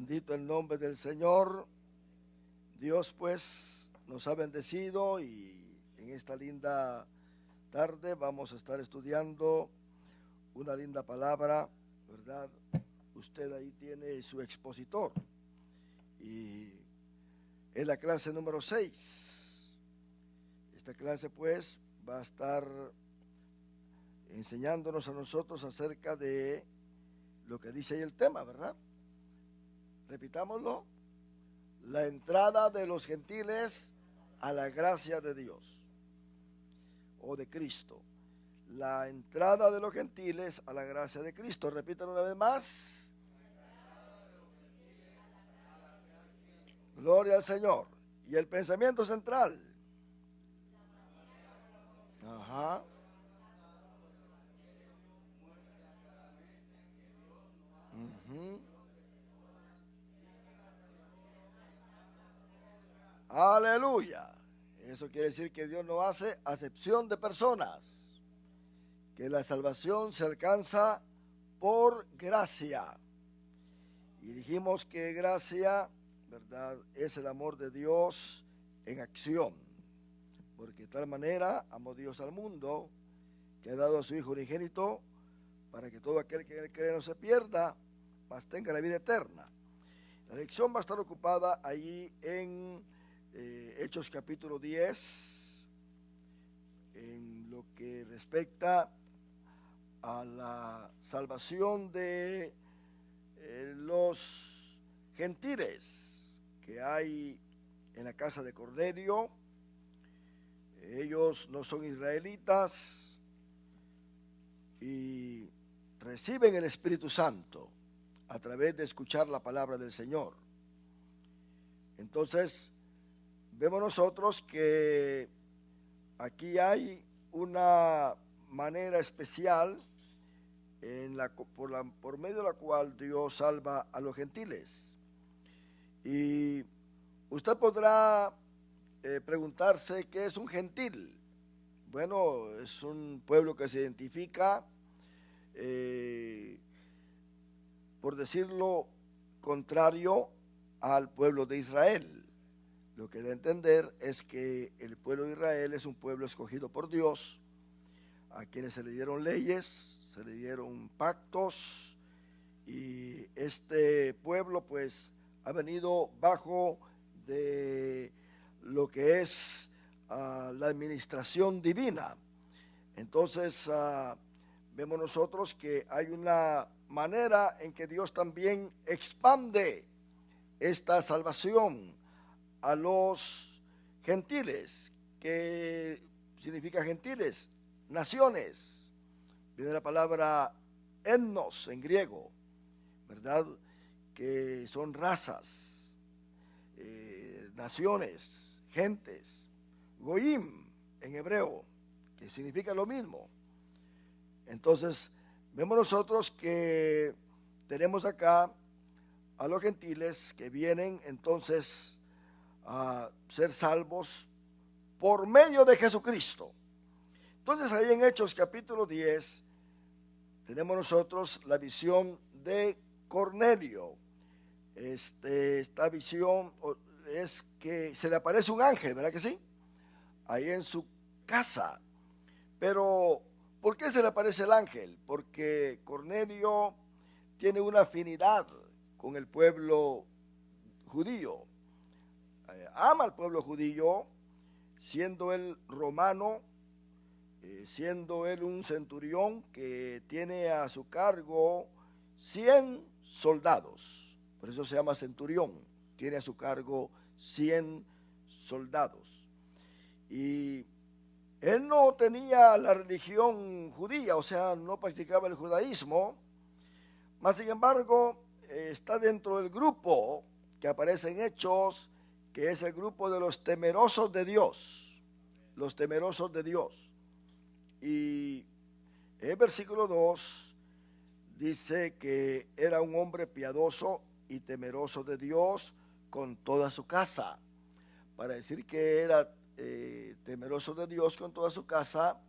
Bendito el nombre del Señor. Dios pues nos ha bendecido y en esta linda tarde vamos a estar estudiando una linda palabra, ¿verdad? Usted ahí tiene su expositor y es la clase número 6. Esta clase pues va a estar enseñándonos a nosotros acerca de lo que dice ahí el tema, ¿verdad? Repitámoslo: la entrada de los gentiles a la gracia de Dios o de Cristo. La entrada de los gentiles a la gracia de Cristo. Repítanlo una vez más. Gloria al Señor. Y el pensamiento central. Ajá. Uh-huh. Aleluya. Eso quiere decir que Dios no hace acepción de personas, que la salvación se alcanza por gracia. Y dijimos que gracia, ¿verdad?, es el amor de Dios en acción. Porque de tal manera amó Dios al mundo, que ha dado a su Hijo unigénito, para que todo aquel que cree no se pierda, mas tenga la vida eterna. La lección va a estar ocupada allí en Hechos capítulo 10, en lo que respecta a la salvación de los gentiles que hay en la casa de Cornelio. Ellos no son israelitas y reciben el Espíritu Santo a través de escuchar la palabra del Señor. Entonces, vemos nosotros que aquí hay una manera especial por medio de la cual Dios salva a los gentiles. Y usted podrá preguntarse qué es un gentil. Bueno, es un pueblo que se identifica, por decirlo, contrario al pueblo de Israel. Lo que da a entender es que el pueblo de Israel es un pueblo escogido por Dios, a quienes se le dieron leyes, se le dieron pactos, y este pueblo pues ha venido bajo de lo que es la administración divina. Entonces vemos nosotros que hay una manera en que Dios también expande esta salvación a los gentiles. ¿Qué significa gentiles? Naciones. Viene la palabra etnos en griego, ¿verdad? Que son razas, naciones, gentes. Goim en hebreo, que significa lo mismo. Entonces, vemos nosotros que tenemos acá a los gentiles que vienen entonces a ser salvos por medio de Jesucristo. Entonces ahí en Hechos capítulo 10 tenemos nosotros la visión de Cornelio. Esta visión es que se le aparece un ángel, ¿verdad que sí? Ahí en su casa. Pero ¿por qué se le aparece el ángel? Porque Cornelio tiene una afinidad con el pueblo judío. Ama al pueblo judío, siendo él romano, siendo él un centurión que tiene a su cargo 100 soldados. Por eso se llama centurión. Tiene a su cargo 100 soldados. Y él no tenía la religión judía, o sea, no practicaba el judaísmo, mas sin embargo está dentro del grupo que aparece en Hechos, que es el grupo de los temerosos de Dios, los temerosos de Dios. Y el versículo 2 dice que era un hombre piadoso y temeroso de Dios con toda su casa. Para decir que era temeroso de Dios con toda su casa,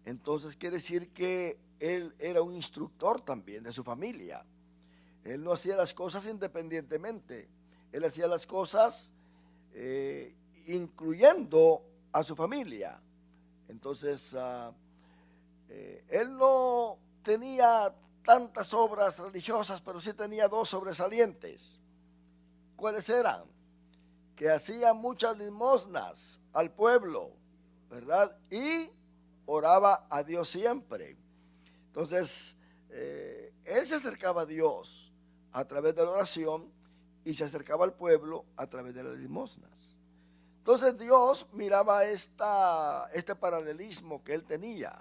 entonces quiere decir que él era un instructor también de su familia. Él no hacía las cosas independientemente. Él hacía las cosas incluyendo a su familia. Entonces, él no tenía tantas obras religiosas, pero sí tenía dos sobresalientes. ¿Cuáles eran? Que hacía muchas limosnas al pueblo, ¿verdad? Y oraba a Dios siempre. Entonces, él se acercaba a Dios a través de la oración y se acercaba al pueblo a través de las limosnas. Entonces Dios miraba este paralelismo que él tenía,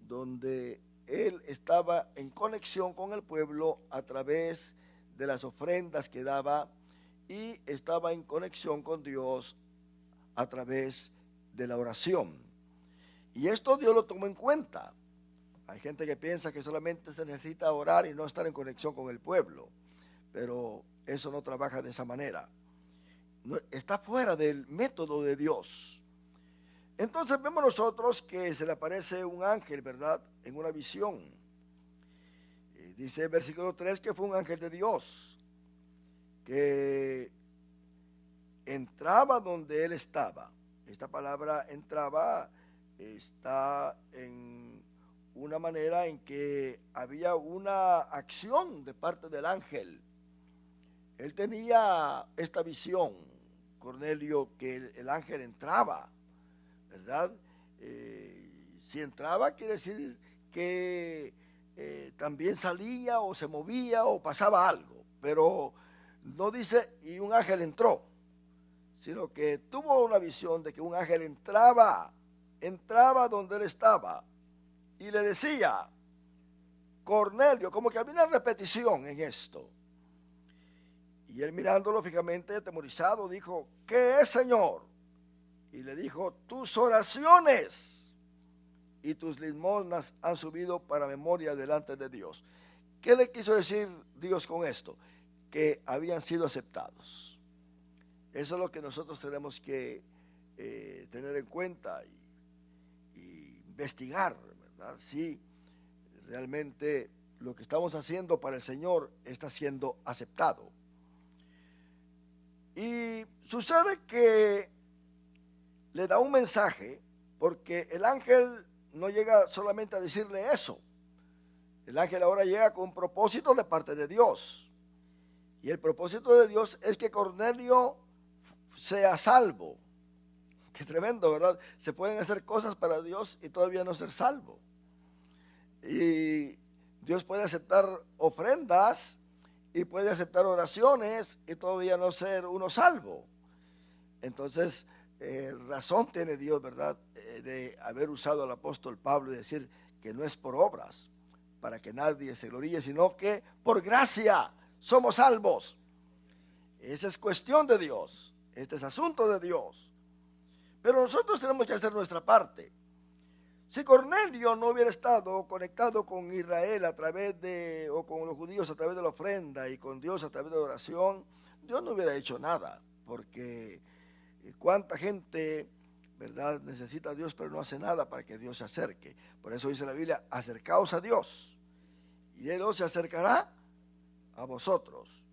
donde él estaba en conexión con el pueblo a través de las ofrendas que daba y estaba en conexión con Dios a través de la oración. Y esto Dios lo tomó en cuenta. Hay gente que piensa que solamente se necesita orar y no estar en conexión con el pueblo, pero eso no trabaja de esa manera. No, está fuera del método de Dios. Entonces vemos nosotros que se le aparece un ángel, ¿verdad? En una visión. Dice el versículo 3 que fue un ángel de Dios, que entraba donde él estaba. Esta palabra entraba está en una manera en que había una acción de parte del ángel. Él tenía esta visión, Cornelio, que el ángel entraba, ¿verdad? Si entraba quiere decir que también salía o se movía o pasaba algo, pero no dice y un ángel entró, sino que tuvo una visión de que un ángel entraba donde él estaba y le decía, Cornelio, como que había una repetición en esto. Y él mirándolo fijamente, atemorizado, dijo, ¿qué es, Señor? Y le dijo, tus oraciones y tus limosnas han subido para memoria delante de Dios. ¿Qué le quiso decir Dios con esto? Que habían sido aceptados. Eso es lo que nosotros tenemos que tener en cuenta y investigar, ¿verdad? Si realmente lo que estamos haciendo para el Señor está siendo aceptado. Y sucede que le da un mensaje, porque el ángel no llega solamente a decirle eso. El ángel ahora llega con un propósito de parte de Dios. Y el propósito de Dios es que Cornelio sea salvo. Qué tremendo, ¿verdad? Se pueden hacer cosas para Dios y todavía no ser salvo. Y Dios puede aceptar ofrendas y puede aceptar oraciones y todavía no ser uno salvo. Entonces, razón tiene Dios, ¿verdad? De haber usado al apóstol Pablo y decir que no es por obras, para que nadie se gloríe, sino que por gracia somos salvos. Esa es cuestión de Dios, este es asunto de Dios. Pero nosotros tenemos que hacer nuestra parte. Si Cornelio no hubiera estado conectado con Israel a través de, o con los judíos a través de la ofrenda y con Dios a través de la oración, Dios no hubiera hecho nada, porque cuánta gente, ¿verdad?, necesita a Dios pero no hace nada para que Dios se acerque. Por eso dice la Biblia, acercaos a Dios y Él os se acercará a vosotros.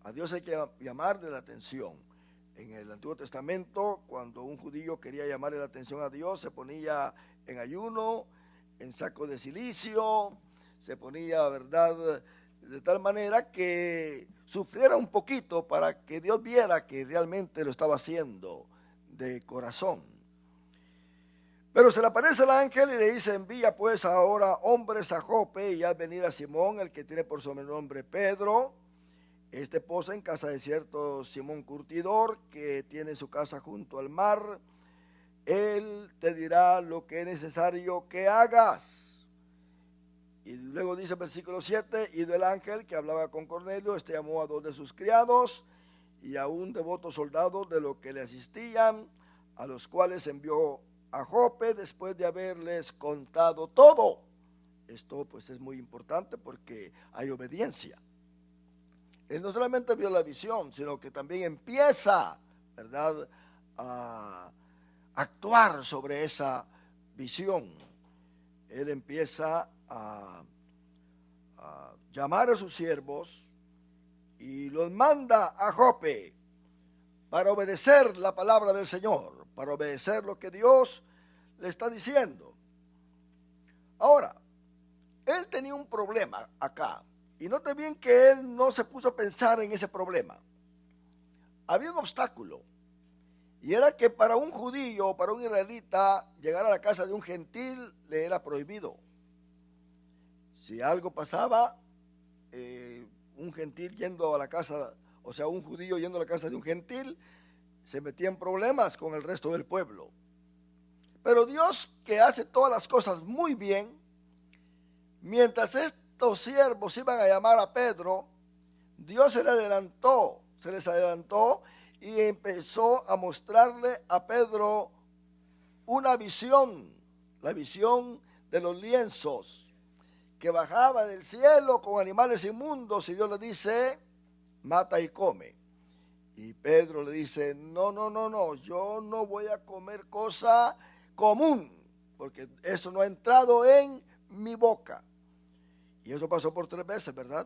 A Dios hay que llamarle la atención. En el Antiguo Testamento, cuando un judío quería llamarle la atención a Dios, se ponía en ayuno, en saco de silicio, se ponía, ¿verdad?, de tal manera que sufriera un poquito para que Dios viera que realmente lo estaba haciendo de corazón. Pero se le aparece el ángel y le dice, envía pues ahora hombres a Jope y haz venir a Simón, el que tiene por sobrenombre Pedro. Este posa en casa de cierto Simón Curtidor, que tiene su casa junto al mar. Él te dirá lo que es necesario que hagas. Y luego dice el versículo 7, y del ángel que hablaba con Cornelio, este llamó a 2 de sus criados y a un devoto soldado de los que le asistían, a los cuales envió a Jope después de haberles contado todo. Esto pues es muy importante porque hay obediencia. Él no solamente vio la visión, sino que también empieza, ¿verdad?, a actuar sobre esa visión. Él empieza a llamar a sus siervos y los manda a Jope para obedecer la palabra del Señor, para obedecer lo que Dios le está diciendo. Ahora, él tenía un problema acá, y note bien que él no se puso a pensar en ese problema. Había un obstáculo, y era que para un judío o para un israelita llegar a la casa de un gentil le era prohibido. Si algo pasaba, un gentil yendo a la casa, o sea, un judío yendo a la casa de un gentil, se metía en problemas con el resto del pueblo. Pero Dios, que hace todas las cosas muy bien, mientras estos siervos iban a llamar a Pedro, Dios se les adelantó y empezó a mostrarle a Pedro una visión, la visión de los lienzos que bajaba del cielo con animales inmundos, y Dios le dice: mata y come. Y Pedro le dice: no, yo no voy a comer cosa común, porque eso no ha entrado en mi boca. Y eso pasó por 3 veces, ¿verdad?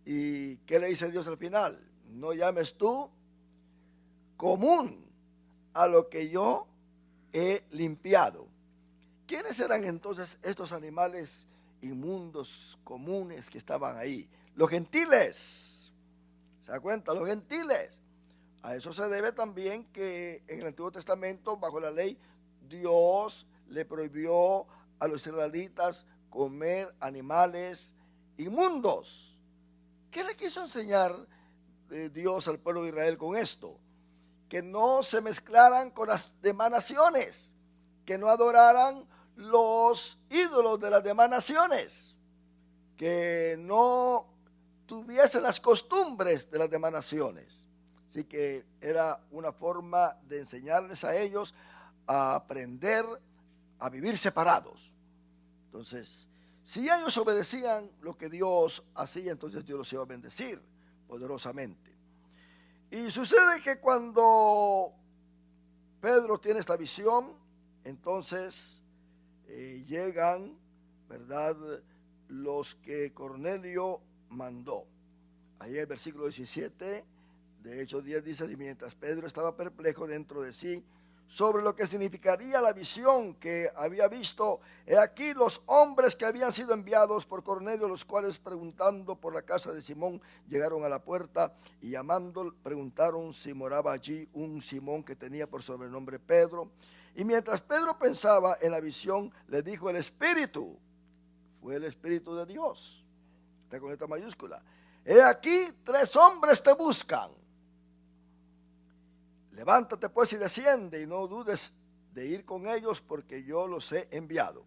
¿Y qué le dice Dios al final? No llames tú común a lo que yo he limpiado. ¿Quiénes eran entonces estos animales inmundos comunes que estaban ahí? Los gentiles. ¿Se da cuenta? Los gentiles. A eso se debe también que en el Antiguo Testamento, bajo la ley, Dios le prohibió a los israelitas comer animales inmundos. ¿Qué le quiso enseñar Dios al pueblo de Israel con esto? Que no se mezclaran con las demás naciones, que no adoraran los ídolos de las demás naciones, que no tuviesen las costumbres de las demás naciones. Así que era una forma de enseñarles a ellos a aprender a vivir separados. Entonces, si ellos obedecían lo que Dios hacía, entonces Dios los iba a bendecir poderosamente. Y sucede que cuando Pedro tiene esta visión, entonces llegan, ¿verdad?, los que Cornelio mandó. Ahí en el versículo 17 de Hechos 10 dice: y mientras Pedro estaba perplejo dentro de sí sobre lo que significaría la visión que había visto, he aquí los hombres que habían sido enviados por Cornelio, los cuales, preguntando por la casa de Simón, llegaron a la puerta y llamando preguntaron si moraba allí un Simón que tenía por sobrenombre Pedro. Y mientras Pedro pensaba en la visión, le dijo el Espíritu, fue el Espíritu de Dios, está con esta mayúscula: he aquí 3 hombres te buscan. Levántate pues y desciende, y no dudes de ir con ellos, porque yo los he enviado.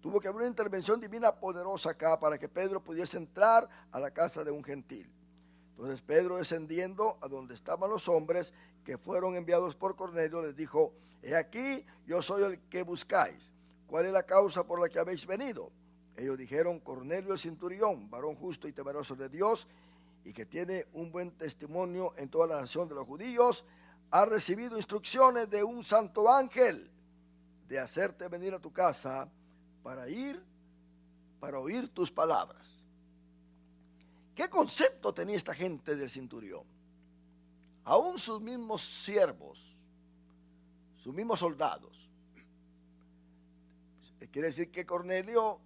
Tuvo que haber una intervención divina poderosa acá para que Pedro pudiese entrar a la casa de un gentil. Entonces Pedro, descendiendo a donde estaban los hombres que fueron enviados por Cornelio, les dijo: he aquí, yo soy el que buscáis. ¿Cuál es la causa por la que habéis venido? Ellos dijeron: Cornelio el centurión, varón justo y temeroso de Dios, y que tiene un buen testimonio en toda la nación de los judíos, ha recibido instrucciones de un santo ángel de hacerte venir a tu casa para oír tus palabras. ¿Qué concepto tenía esta gente del centurión? Aún sus mismos siervos, sus mismos soldados. Quiere decir que Cornelio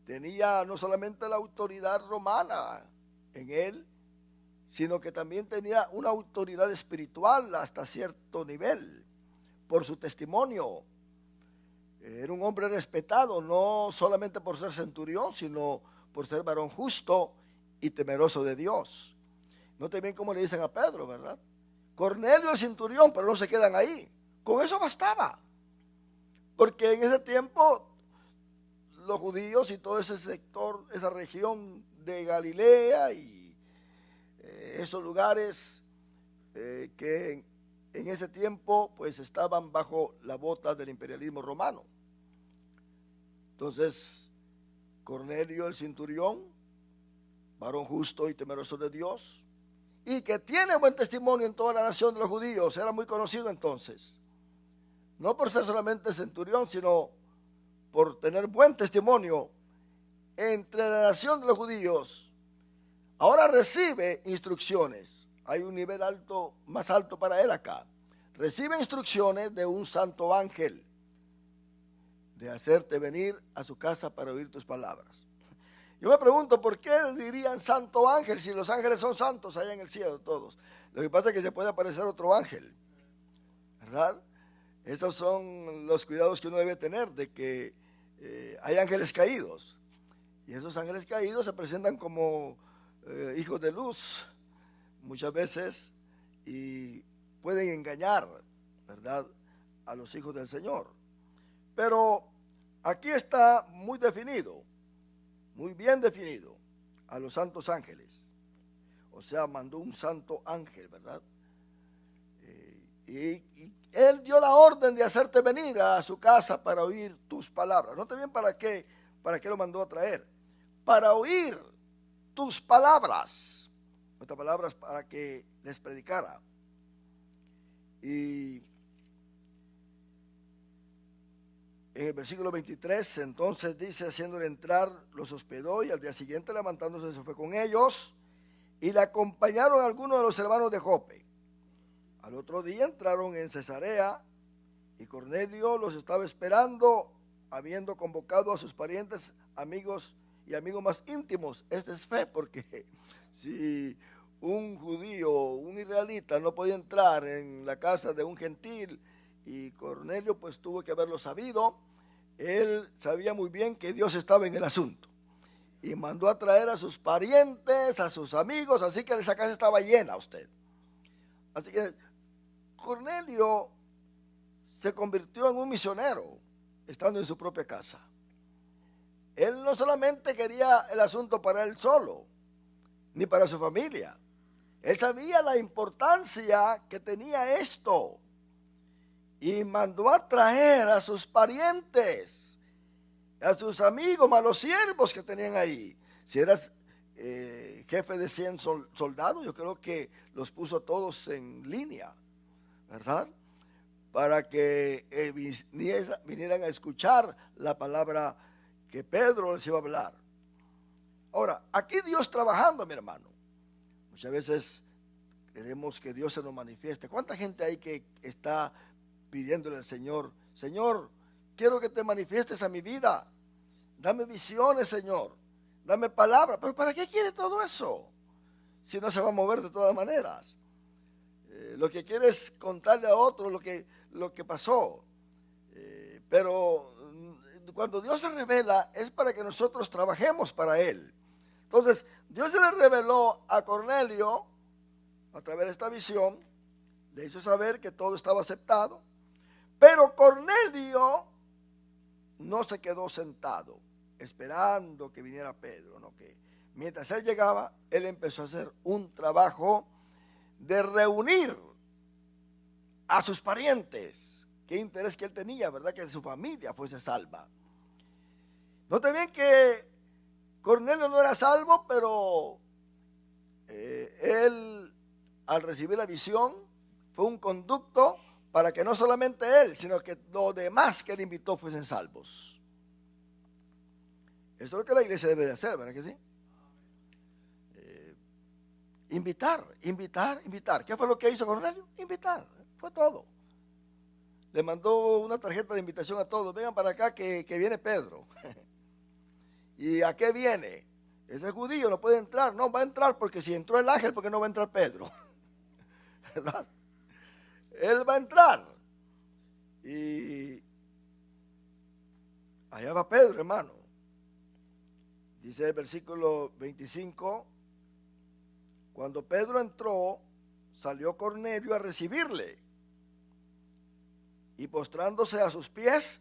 tenía no solamente la autoridad romana en él, sino que también tenía una autoridad espiritual hasta cierto nivel, por su testimonio. Era un hombre respetado, no solamente por ser centurión, sino por ser varón justo y temeroso de Dios. Noten bien cómo le dicen a Pedro, ¿verdad? Cornelio el centurión, pero no se quedan ahí. Con eso bastaba. Porque en ese tiempo los judíos y todo ese sector, esa región de Galilea y esos lugares que en ese tiempo pues estaban bajo la bota del imperialismo romano. Entonces, Cornelio el centurión, varón justo y temeroso de Dios, y que tiene buen testimonio en toda la nación de los judíos, era muy conocido entonces. No por ser solamente centurión, sino por tener buen testimonio entre la nación de los judíos, ahora recibe instrucciones. Hay un nivel alto, más alto para él acá. Recibe instrucciones de un santo ángel de hacerte venir a su casa para oír tus palabras. Yo me pregunto, ¿por qué dirían santo ángel si los ángeles son santos allá en el cielo todos? Lo que pasa es que se puede aparecer otro ángel, ¿verdad? Esos son los cuidados que uno debe tener, de que hay ángeles caídos. Y esos ángeles caídos se presentan como hijos de luz muchas veces y pueden engañar, ¿verdad?, a los hijos del Señor. Pero aquí está muy definido, muy bien definido, a los santos ángeles. O sea, mandó un santo ángel, ¿verdad? Y él dio la orden de hacerte venir a su casa para oír tus palabras. Note bien para qué lo mandó a traer. Para oír tus palabras. Otras palabras, para que les predicara. Y en el versículo 23, entonces dice, haciéndole entrar, los hospedó y al día siguiente levantándose se fue con ellos y le acompañaron algunos de los hermanos de Jope. Al otro día entraron en Cesarea y Cornelio los estaba esperando, habiendo convocado a sus parientes, amigos y amigos más íntimos. Esta es fe, porque si un judío, un israelita no podía entrar en la casa de un gentil, y Cornelio pues tuvo que haberlo sabido, él sabía muy bien que Dios estaba en el asunto y mandó a traer a sus parientes, a sus amigos, así que esa casa estaba llena usted. Así que Cornelio se convirtió en un misionero estando en su propia casa. Él no solamente quería el asunto para él solo, ni para su familia. Él sabía la importancia que tenía esto y mandó a traer a sus parientes, a sus amigos, a los siervos que tenían ahí. Si eras jefe de 100 soldados, yo creo que los puso todos en línea, ¿verdad? Para que vinieran a escuchar la palabra que Pedro les iba a hablar. Ahora, aquí Dios trabajando, mi hermano. Muchas veces queremos que Dios se nos manifieste. ¿Cuánta gente hay que está pidiéndole al Señor, Señor, quiero que te manifiestes a mi vida, dame visiones, Señor, dame palabras? Pero ¿para qué quiere todo eso? Si no se va a mover de todas maneras. Lo que quiere es contarle a otro lo que pasó. Pero cuando Dios se revela es para que nosotros trabajemos para Él. Entonces, Dios se le reveló a Cornelio a través de esta visión, le hizo saber que todo estaba aceptado, pero Cornelio no se quedó sentado esperando que viniera Pedro, no, que mientras él llegaba, él empezó a hacer un trabajo de reunir a sus parientes. Qué interés que él tenía, ¿verdad? Que su familia fuese salva. Note bien que Cornelio no era salvo, pero él, al recibir la visión, fue un conducto para que no solamente él, sino que los demás que él invitó fuesen salvos. Eso es lo que la iglesia debe de hacer, ¿verdad que sí? Invitar. ¿Qué fue lo que hizo Cornelio? Invitar, fue todo. Le mandó una tarjeta de invitación a todos, vengan para acá que viene Pedro. ¿Y a qué viene? Ese judío no puede entrar, no va a entrar porque si entró el ángel, ¿por qué no va a entrar Pedro? ¿Verdad? Él va a entrar. Y allá va Pedro, hermano. Dice el versículo 25, cuando Pedro entró, salió Cornelio a recibirle y postrándose a sus pies,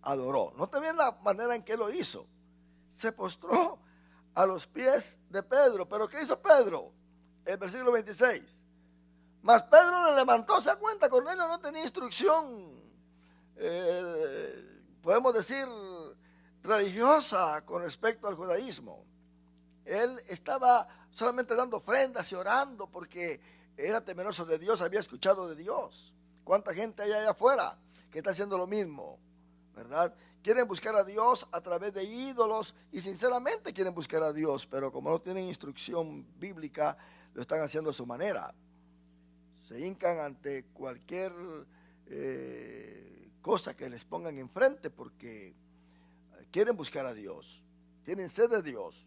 adoró. Note bien la manera en que lo hizo. Se postró a los pies de Pedro. ¿Pero qué hizo Pedro? El versículo 26. Mas Pedro le levantó, ¿se da cuenta? Cornelio no tenía instrucción, podemos decir, religiosa con respecto al judaísmo. Él estaba solamente dando ofrendas y orando porque era temeroso de Dios, había escuchado de Dios. ¿Cuánta gente hay allá afuera que está haciendo lo mismo? ¿verdad? Quieren buscar a Dios a través de ídolos y sinceramente quieren buscar a Dios, pero como no tienen instrucción bíblica, lo están haciendo a su manera. Se hincan ante cualquier cosa que les pongan enfrente porque quieren buscar a Dios, tienen sed de Dios.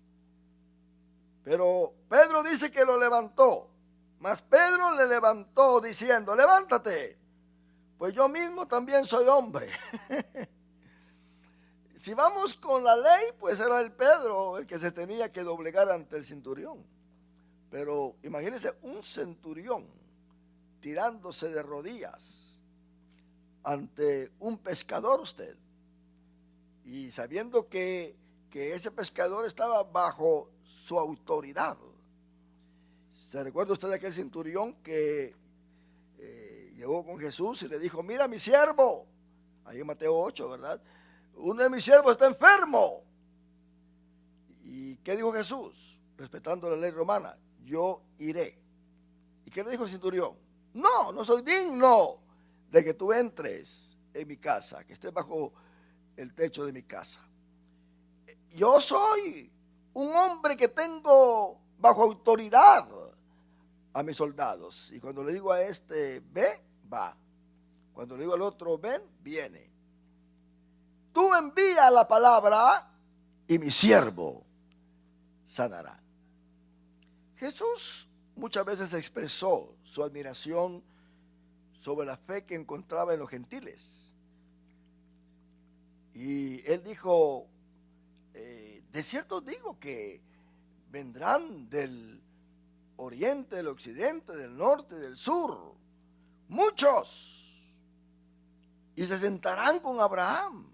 Pero Pedro dice que lo levantó, mas Pedro le levantó diciendo: levántate, pues yo mismo también soy hombre. Si vamos con la ley, pues era el Pedro el que se tenía que doblegar ante el centurión. Pero imagínense un centurión tirándose de rodillas ante un pescador usted. Y sabiendo que ese pescador estaba bajo su autoridad. ¿Se recuerda usted de aquel centurión que llegó con Jesús y le dijo: mira mi siervo, ahí en Mateo 8, ¿verdad? Uno de mis siervos está enfermo. ¿Y qué dijo Jesús? Respetando la ley romana: yo iré. ¿Y qué le dijo el centurión? No soy digno de que tú entres en mi casa, que estés bajo el techo de mi casa. Yo soy un hombre que tengo bajo autoridad a mis soldados. Y cuando le digo a este, ve, va. Cuando le digo al otro, ven, viene. Tú envía la palabra y mi siervo sanará. Jesús muchas veces expresó su admiración sobre la fe que encontraba en los gentiles. Y él dijo: de cierto digo que vendrán del oriente, del occidente, del norte, del sur, muchos, y se sentarán con Abraham.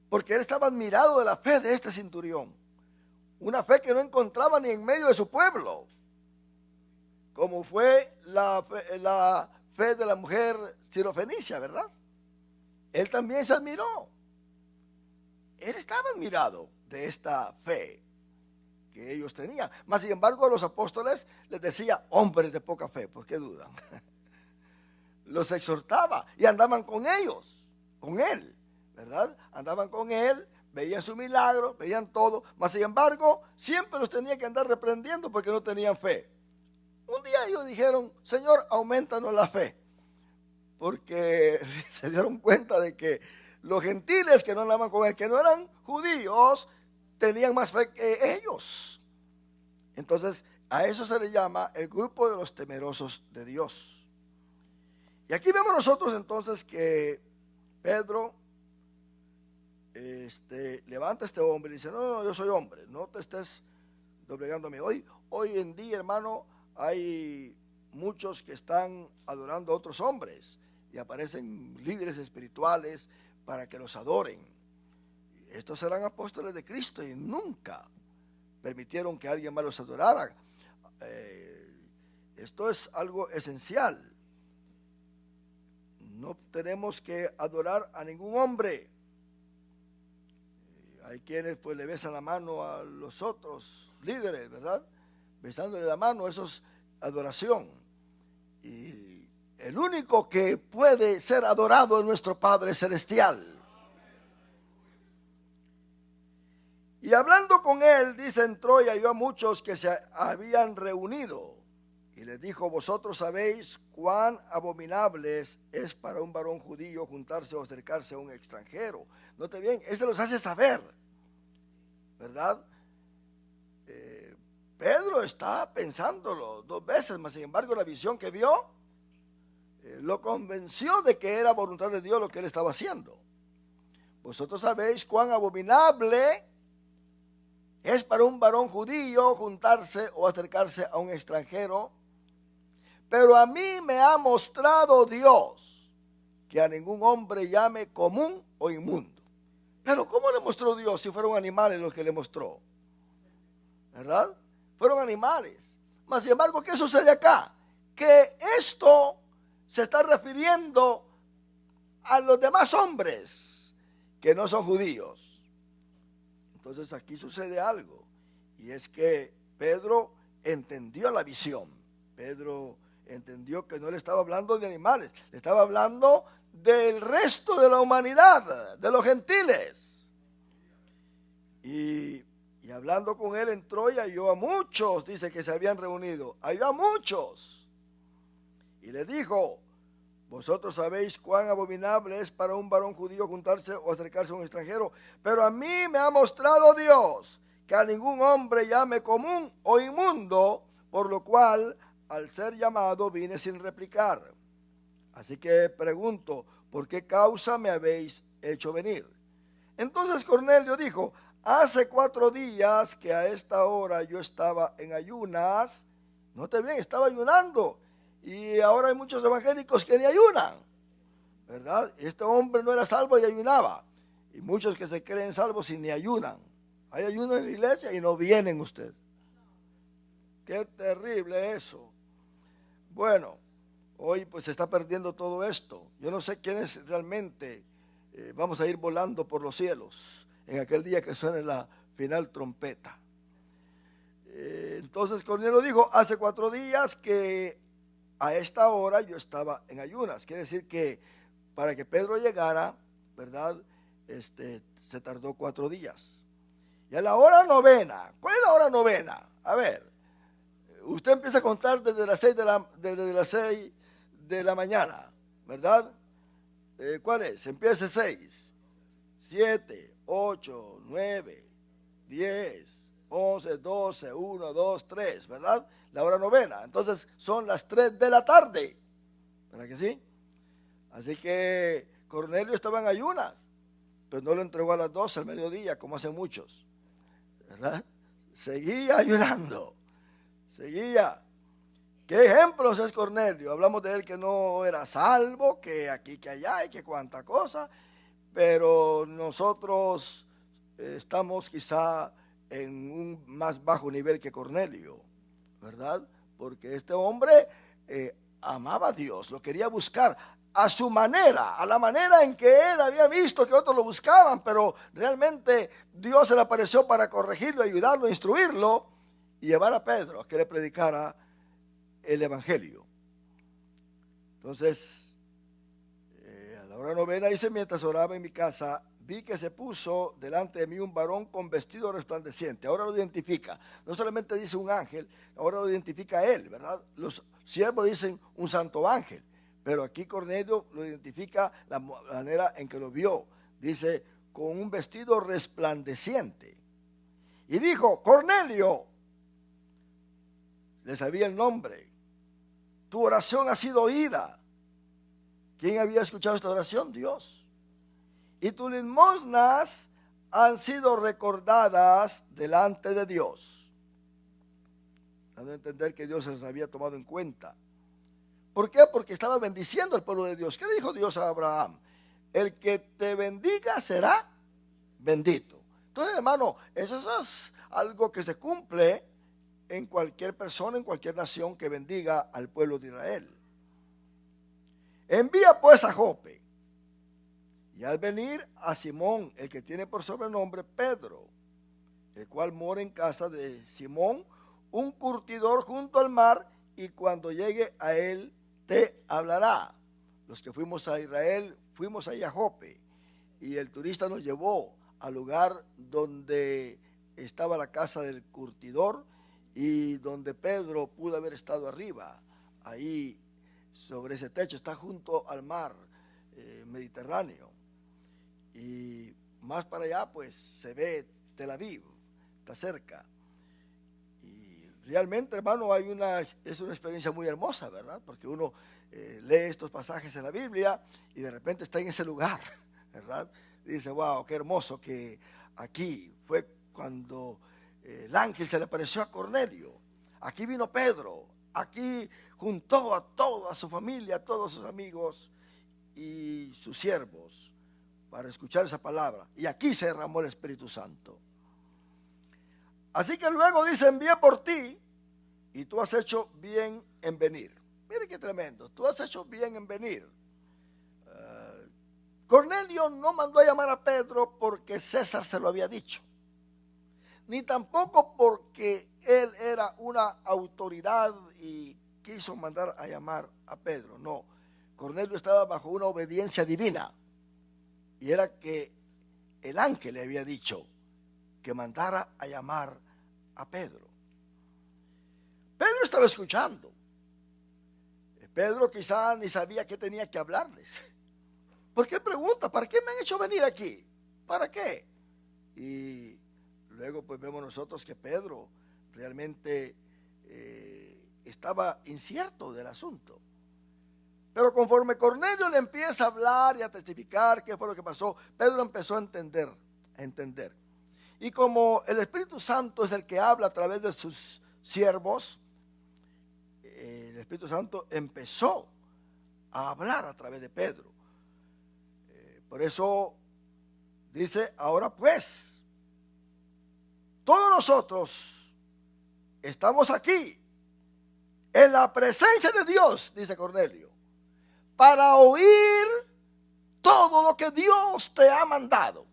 Porque él estaba admirado de la fe de este centurión. Una fe que no encontraba ni en medio de su pueblo. Como fue la fe de la mujer sirofenicia, ¿verdad? Él también se admiró. Él estaba admirado de esta fe que ellos tenían. Mas sin embargo a los apóstoles les decía: hombres de poca fe, ¿por qué dudan? Los exhortaba y andaban con ellos, con él, ¿verdad? Andaban con él, veían su milagro, veían todo, mas sin embargo siempre los tenía que andar reprendiendo porque no tenían fe. Un día ellos dijeron: Señor, aumentanos la fe, porque se dieron cuenta de que los gentiles que no andaban con él, que no eran judíos, tenían más fe que ellos. Entonces a eso se le llama el grupo de los temerosos de Dios. Y aquí vemos nosotros entonces que Pedro levanta a este hombre y dice: no, yo soy hombre, no te estés doblegándome. Hoy en día, hermano, hay muchos que están adorando a otros hombres y aparecen líderes espirituales para que los adoren. Estos serán apóstoles de Cristo y nunca permitieron que alguien más los adorara. Esto es algo esencial. No tenemos que adorar a ningún hombre. Hay quienes pues le besan la mano a los otros líderes, ¿verdad? Besándole la mano, eso es adoración. Y el único que puede ser adorado es nuestro Padre Celestial. Y hablando con él, dice, entró y halló a muchos que se habían reunido. Y les dijo: vosotros sabéis cuán abominable es para un varón judío juntarse o acercarse a un extranjero. Note bien, este los hace saber, ¿verdad? Pedro está pensándolo 2 veces, mas sin embargo la visión que vio lo convenció de que era voluntad de Dios lo que él estaba haciendo. Vosotros sabéis cuán abominable es para un varón judío juntarse o acercarse a un extranjero, pero a mí me ha mostrado Dios que a ningún hombre llame común o inmundo. Pero ¿cómo le mostró Dios si fueron animales los que le mostró? ¿Verdad? Fueron animales. Mas sin embargo, ¿qué sucede acá? Que esto se está refiriendo a los demás hombres que no son judíos. Entonces aquí sucede algo, y es que Pedro entendió la visión. Pedro entendió que no le estaba hablando de animales, le estaba hablando del resto de la humanidad, de los gentiles. Y hablando con él entró y halló a muchos, dice que se habían reunido, halló a muchos. Y le dijo: vosotros sabéis cuán abominable es para un varón judío juntarse o acercarse a un extranjero, pero a mí me ha mostrado Dios que a ningún hombre llame común o inmundo, por lo cual al ser llamado vine sin replicar. Así que pregunto, ¿por qué causa me habéis hecho venir? Entonces Cornelio dijo: hace 4 días que a esta hora yo estaba en ayunas. Note bien, estaba ayunando. Y ahora hay muchos evangélicos que ni ayunan, ¿verdad? Este hombre no era salvo y ayunaba. Y muchos que se creen salvos y ni ayunan. Hay ayuno en la iglesia y no vienen ustedes. Qué terrible eso. Bueno, hoy pues se está perdiendo todo esto. Yo no sé quiénes realmente vamos a ir volando por los cielos en aquel día que suene la final trompeta. Entonces Cornelio dijo: hace 4 días que a esta hora yo estaba en ayunas. Quiere decir que para que Pedro llegara, ¿verdad? Se tardó 4 días. Y a la hora novena, ¿cuál es la hora novena? A ver, usted empieza a contar desde las 6 de la mañana, ¿verdad? ¿Cuál es? Empieza 6, 7, 8, 9, 10, 11, 12, 1, 2, 3, ¿verdad? La hora novena. Entonces son las 3 de la tarde, ¿verdad que sí? Así que Cornelio estaba en ayunas, pero no lo entregó a las 12 al mediodía, como hacen muchos, ¿verdad? Seguía ayunando, seguía. ¿Qué ejemplos es Cornelio? Hablamos de él que no era salvo, que aquí, que allá y que cuánta cosa, pero nosotros estamos quizá en un más bajo nivel que Cornelio, ¿verdad? Porque este hombre amaba a Dios, lo quería buscar a su manera, a la manera en que él había visto que otros lo buscaban, pero realmente Dios se le apareció para corregirlo, ayudarlo, instruirlo y llevar a Pedro a que le predicara el evangelio. Entonces, a la hora novena dice: mientras oraba en mi casa, vi que se puso delante de mí un varón con vestido resplandeciente. Ahora lo identifica. No solamente dice un ángel, ahora lo identifica a él, ¿verdad? Los siervos dicen un santo ángel, pero aquí Cornelio lo identifica la manera en que lo vio. Dice: con un vestido resplandeciente. Y dijo: Cornelio. Le sabía el nombre. Tu oración ha sido oída. ¿Quién había escuchado esta oración? Dios. Y tus limosnas han sido recordadas delante de Dios. Dando a entender que Dios se les había tomado en cuenta. ¿Por qué? Porque estaba bendiciendo al pueblo de Dios. ¿Qué le dijo Dios a Abraham? El que te bendiga será bendito. Entonces, hermano, eso es algo que se cumple en cualquier persona, en cualquier nación que bendiga al pueblo de Israel. Envía pues a Jope, y al venir a Simón, el que tiene por sobrenombre Pedro, el cual mora en casa de Simón, un curtidor junto al mar, y cuando llegue a él te hablará. Los que fuimos a Israel, fuimos ahí a Jope, y el turista nos llevó al lugar donde estaba la casa del curtidor, y donde Pedro pudo haber estado arriba, ahí sobre ese techo. Está junto al mar Mediterráneo, y más para allá pues se ve Tel Aviv, está cerca, y realmente, hermano, es una experiencia muy hermosa, ¿verdad? Porque uno lee estos pasajes en la Biblia y de repente está en ese lugar, ¿verdad? Dice: wow, qué hermoso que aquí fue cuando el ángel se le apareció a Cornelio. Aquí vino Pedro, aquí juntó a toda su familia, a todos sus amigos y sus siervos para escuchar esa palabra. Y aquí se derramó el Espíritu Santo. Así que luego dice: envié por ti y tú has hecho bien en venir. Mire qué tremendo, tú has hecho bien en venir. Cornelio no mandó a llamar a Pedro porque César se lo había dicho, ni tampoco porque él era una autoridad y quiso mandar a llamar a Pedro. No, Cornelio estaba bajo una obediencia divina. Y era que el ángel le había dicho que mandara a llamar a Pedro. Pedro estaba escuchando. Pedro quizá ni sabía qué tenía que hablarles. Porque él pregunta, ¿para qué me han hecho venir aquí? ¿Para qué? Y luego pues vemos nosotros que Pedro realmente estaba incierto del asunto. Pero conforme Cornelio le empieza a hablar y a testificar qué fue lo que pasó, Pedro empezó a entender. Y como el Espíritu Santo es el que habla a través de sus siervos, el Espíritu Santo empezó a hablar a través de Pedro. Por eso dice, ahora pues, todos nosotros estamos aquí en la presencia de Dios, dice Cornelio, para oír todo lo que Dios te ha mandado.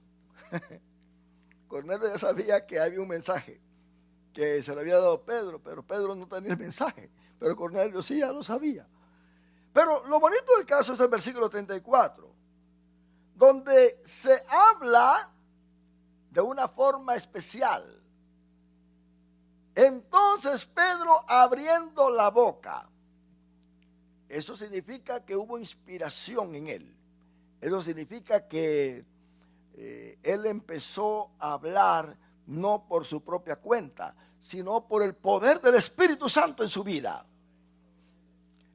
Cornelio ya sabía que había un mensaje que se le había dado a Pedro, pero Pedro no tenía el mensaje, pero Cornelio sí ya lo sabía. Pero lo bonito del caso es el versículo 34, donde se habla de una forma especial. Entonces Pedro, abriendo la boca, eso significa que hubo inspiración en él. Eso significa que él empezó a hablar no por su propia cuenta, sino por el poder del Espíritu Santo en su vida.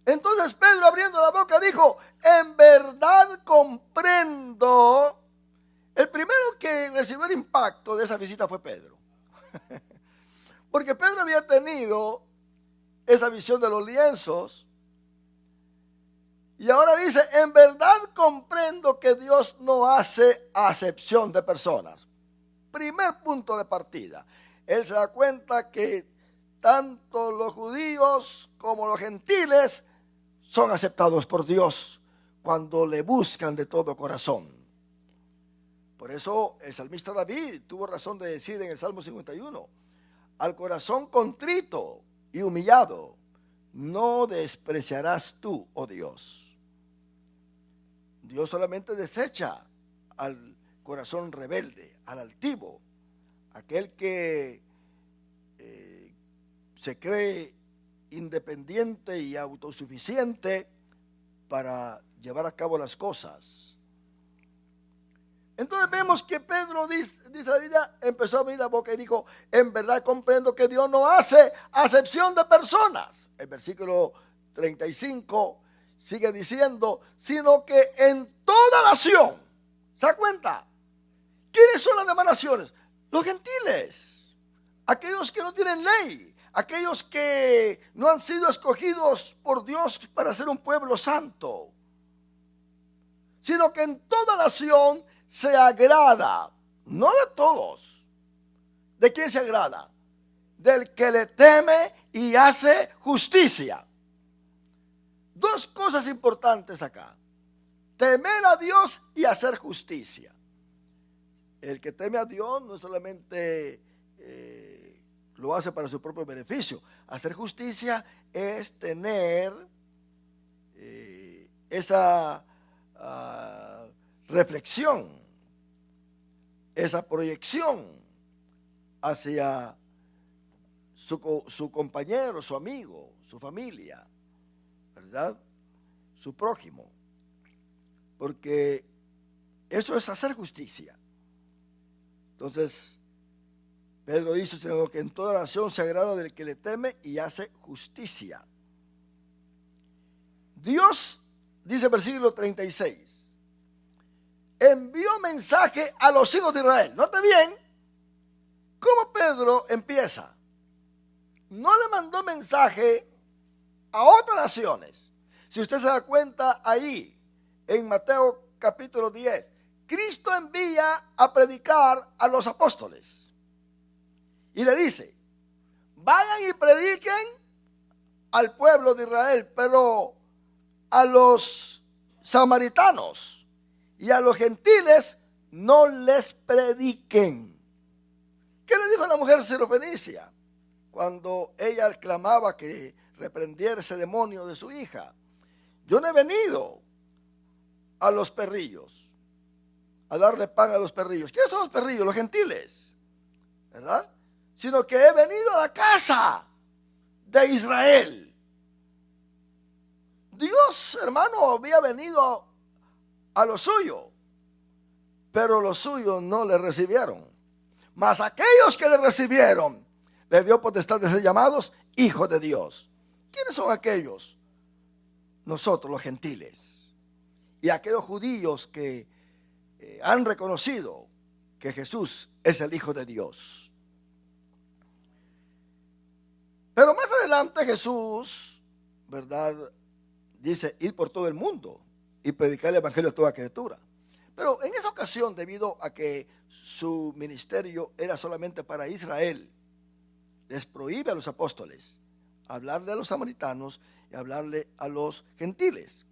Entonces Pedro, abriendo la boca, dijo, en verdad comprendo. El primero que recibió el impacto de esa visita fue Pedro. Porque Pedro había tenido esa visión de los lienzos. Y ahora dice, en verdad comprendo que Dios no hace acepción de personas. Primer punto de partida. Él se da cuenta que tanto los judíos como los gentiles son aceptados por Dios cuando le buscan de todo corazón. Por eso el salmista David tuvo razón de decir en el Salmo 51, al corazón contrito y humillado, no despreciarás tú, oh Dios. Dios solamente desecha al corazón rebelde, al altivo, aquel que se cree independiente y autosuficiente para llevar a cabo las cosas. Entonces vemos que Pedro, dice la Biblia, empezó a abrir la boca y dijo, en verdad comprendo que Dios no hace acepción de personas. El versículo 35 sigue diciendo, sino que en toda nación, ¿se da cuenta? ¿Quiénes son las demás naciones? Los gentiles, aquellos que no tienen ley, aquellos que no han sido escogidos por Dios para ser un pueblo santo, sino que en toda nación se agrada, no de todos. ¿De quién se agrada? Del que le teme y hace justicia. Dos cosas importantes acá: temer a Dios y hacer justicia. El que teme a Dios no solamente lo hace para su propio beneficio. Hacer justicia es tener esa reflexión, esa proyección hacia su compañero, su amigo, su familia, ¿verdad? Su prójimo. Porque eso es hacer justicia. Entonces, Pedro dice, sino que en toda nación se agrada del que le teme y hace justicia. Dios, dice el versículo 36, envió mensaje a los hijos de Israel. Note bien cómo Pedro empieza. No le mandó mensaje a otras naciones. Si usted se da cuenta ahí, en Mateo capítulo 10, Cristo envía a predicar a los apóstoles. Y le dice, vayan y prediquen al pueblo de Israel, pero a los samaritanos y a los gentiles no les prediquen. ¿Qué le dijo a la mujer sirofenicia? cuando ella clamaba que reprendiera ese demonio de su hija. Yo no he venido a los perrillos, a darle pan a los perrillos. ¿Quiénes son los perrillos? Los gentiles, ¿verdad? Sino que he venido a la casa de Israel. Dios, hermano, había venido a lo suyo, pero los suyos no le recibieron. Mas aquellos que le recibieron, le dio potestad de ser llamados hijos de Dios. ¿Quiénes son aquellos? Nosotros, los gentiles. Y aquellos judíos que han reconocido que Jesús es el Hijo de Dios. Pero más adelante Jesús, ¿verdad?, dice, ir por todo el mundo y predicar el evangelio a toda criatura. Pero en esa ocasión, debido a que su ministerio era solamente para Israel, les prohíbe a los apóstoles hablarle a los samaritanos y hablarle a los gentiles.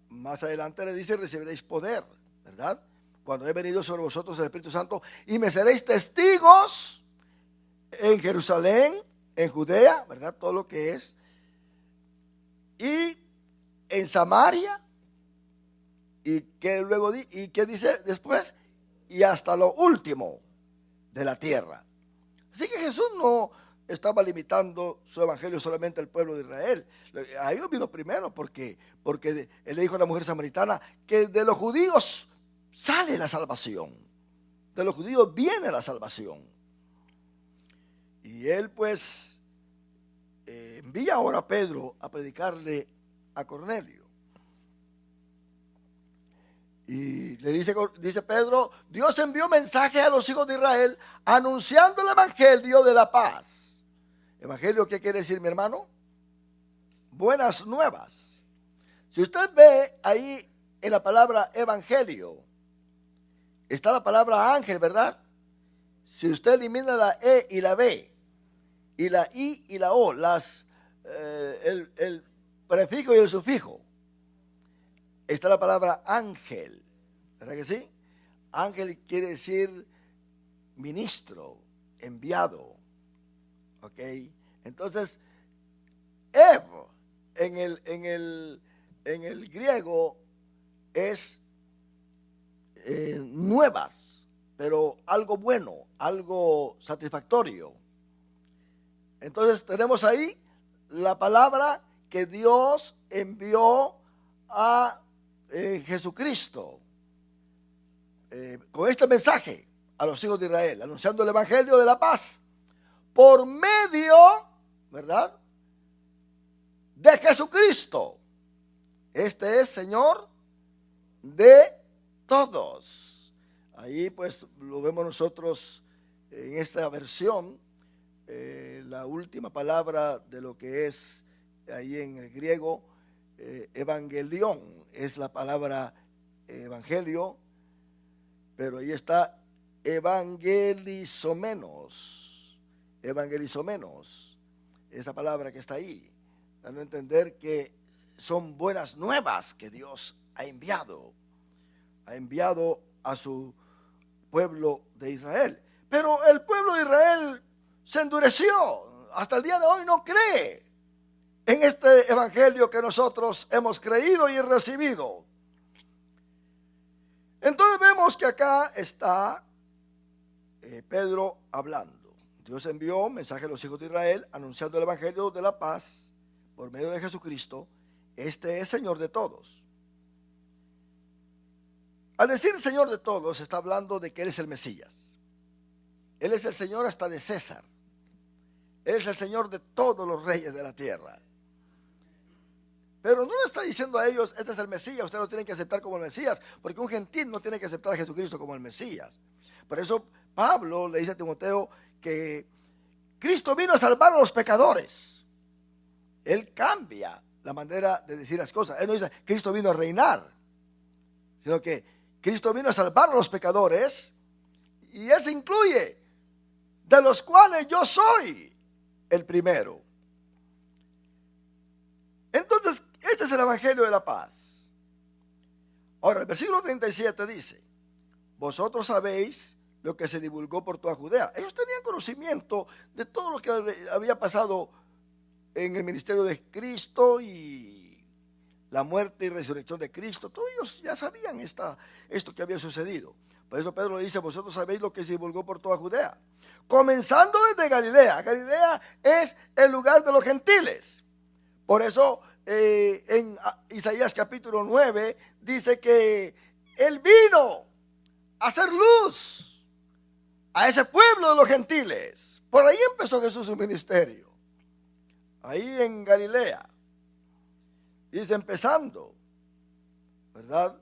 Más adelante le dice, recibiréis poder, ¿verdad?, cuando he venido sobre vosotros el Espíritu Santo, y me seréis testigos en Jerusalén, en Judea, ¿verdad?, todo lo que es, y en Samaria, y que luego y que dice después, y hasta lo último de la tierra. Así que Jesús no estaba limitando su evangelio solamente al pueblo de Israel. A ellos vino primero porque él le dijo a la mujer samaritana que de los judíos sale la salvación, de los judíos viene la salvación. Y él pues envía ahora a Pedro a predicarle a Cornelio. Y le dice Pedro, Dios envió mensajes a los hijos de Israel anunciando el evangelio de la paz. ¿Evangelio qué quiere decir, mi hermano? Buenas nuevas. Si usted ve ahí en la palabra evangelio, está la palabra ángel, ¿verdad? Si usted elimina la E y la B, y la I y la O, el prefijo y el sufijo, está la palabra ángel, ¿verdad que sí? Ángel quiere decir ministro, enviado, ¿ok? Entonces, Ev en el griego es nuevas, pero algo bueno, algo satisfactorio. Entonces tenemos ahí la palabra que Dios envió a Jesucristo con este mensaje a los hijos de Israel, anunciando el evangelio de la paz por medio, ¿verdad?, de Jesucristo. Este es Señor de todos. Ahí pues lo vemos nosotros en esta versión, la última palabra de lo que es ahí en el griego, evangelión, es la palabra evangelio, pero ahí está evangelizomenos, esa palabra que está ahí, dando a entender que son buenas nuevas que Dios ha enviado a su pueblo de Israel. Pero el pueblo de Israel se endureció, hasta el día de hoy no cree en este evangelio que nosotros hemos creído y recibido. Entonces vemos que acá está Pedro hablando. Dios envió un mensaje a los hijos de Israel anunciando el evangelio de la paz por medio de Jesucristo. Este es Señor de todos. Al decir Señor de todos, está hablando de que Él es el Mesías. Él es el Señor hasta de César. Él es el Señor de todos los reyes de la tierra. Pero no le está diciendo a ellos, este es el Mesías, ustedes lo tienen que aceptar como el Mesías, porque un gentil no tiene que aceptar a Jesucristo como el Mesías. Por eso Pablo le dice a Timoteo que Cristo vino a salvar a los pecadores. Él cambia la manera de decir las cosas. Él no dice, Cristo vino a reinar, sino que Cristo vino a salvar a los pecadores, y Él se incluye, de los cuales yo soy el primero. Entonces, este es el evangelio de la paz. Ahora, el versículo 37 dice, vosotros sabéis lo que se divulgó por toda Judea. Ellos tenían conocimiento de todo lo que había pasado en el ministerio de Cristo y la muerte y resurrección de Cristo. Todos ellos ya sabían esto que había sucedido. Por eso Pedro dice: vosotros sabéis lo que se divulgó por toda Judea, comenzando desde Galilea. Galilea es el lugar de los gentiles. Por eso en Isaías capítulo 9 dice que Él vino a hacer luz a ese pueblo de los gentiles. Por ahí empezó Jesús su ministerio, ahí en Galilea. Dice empezando, ¿verdad?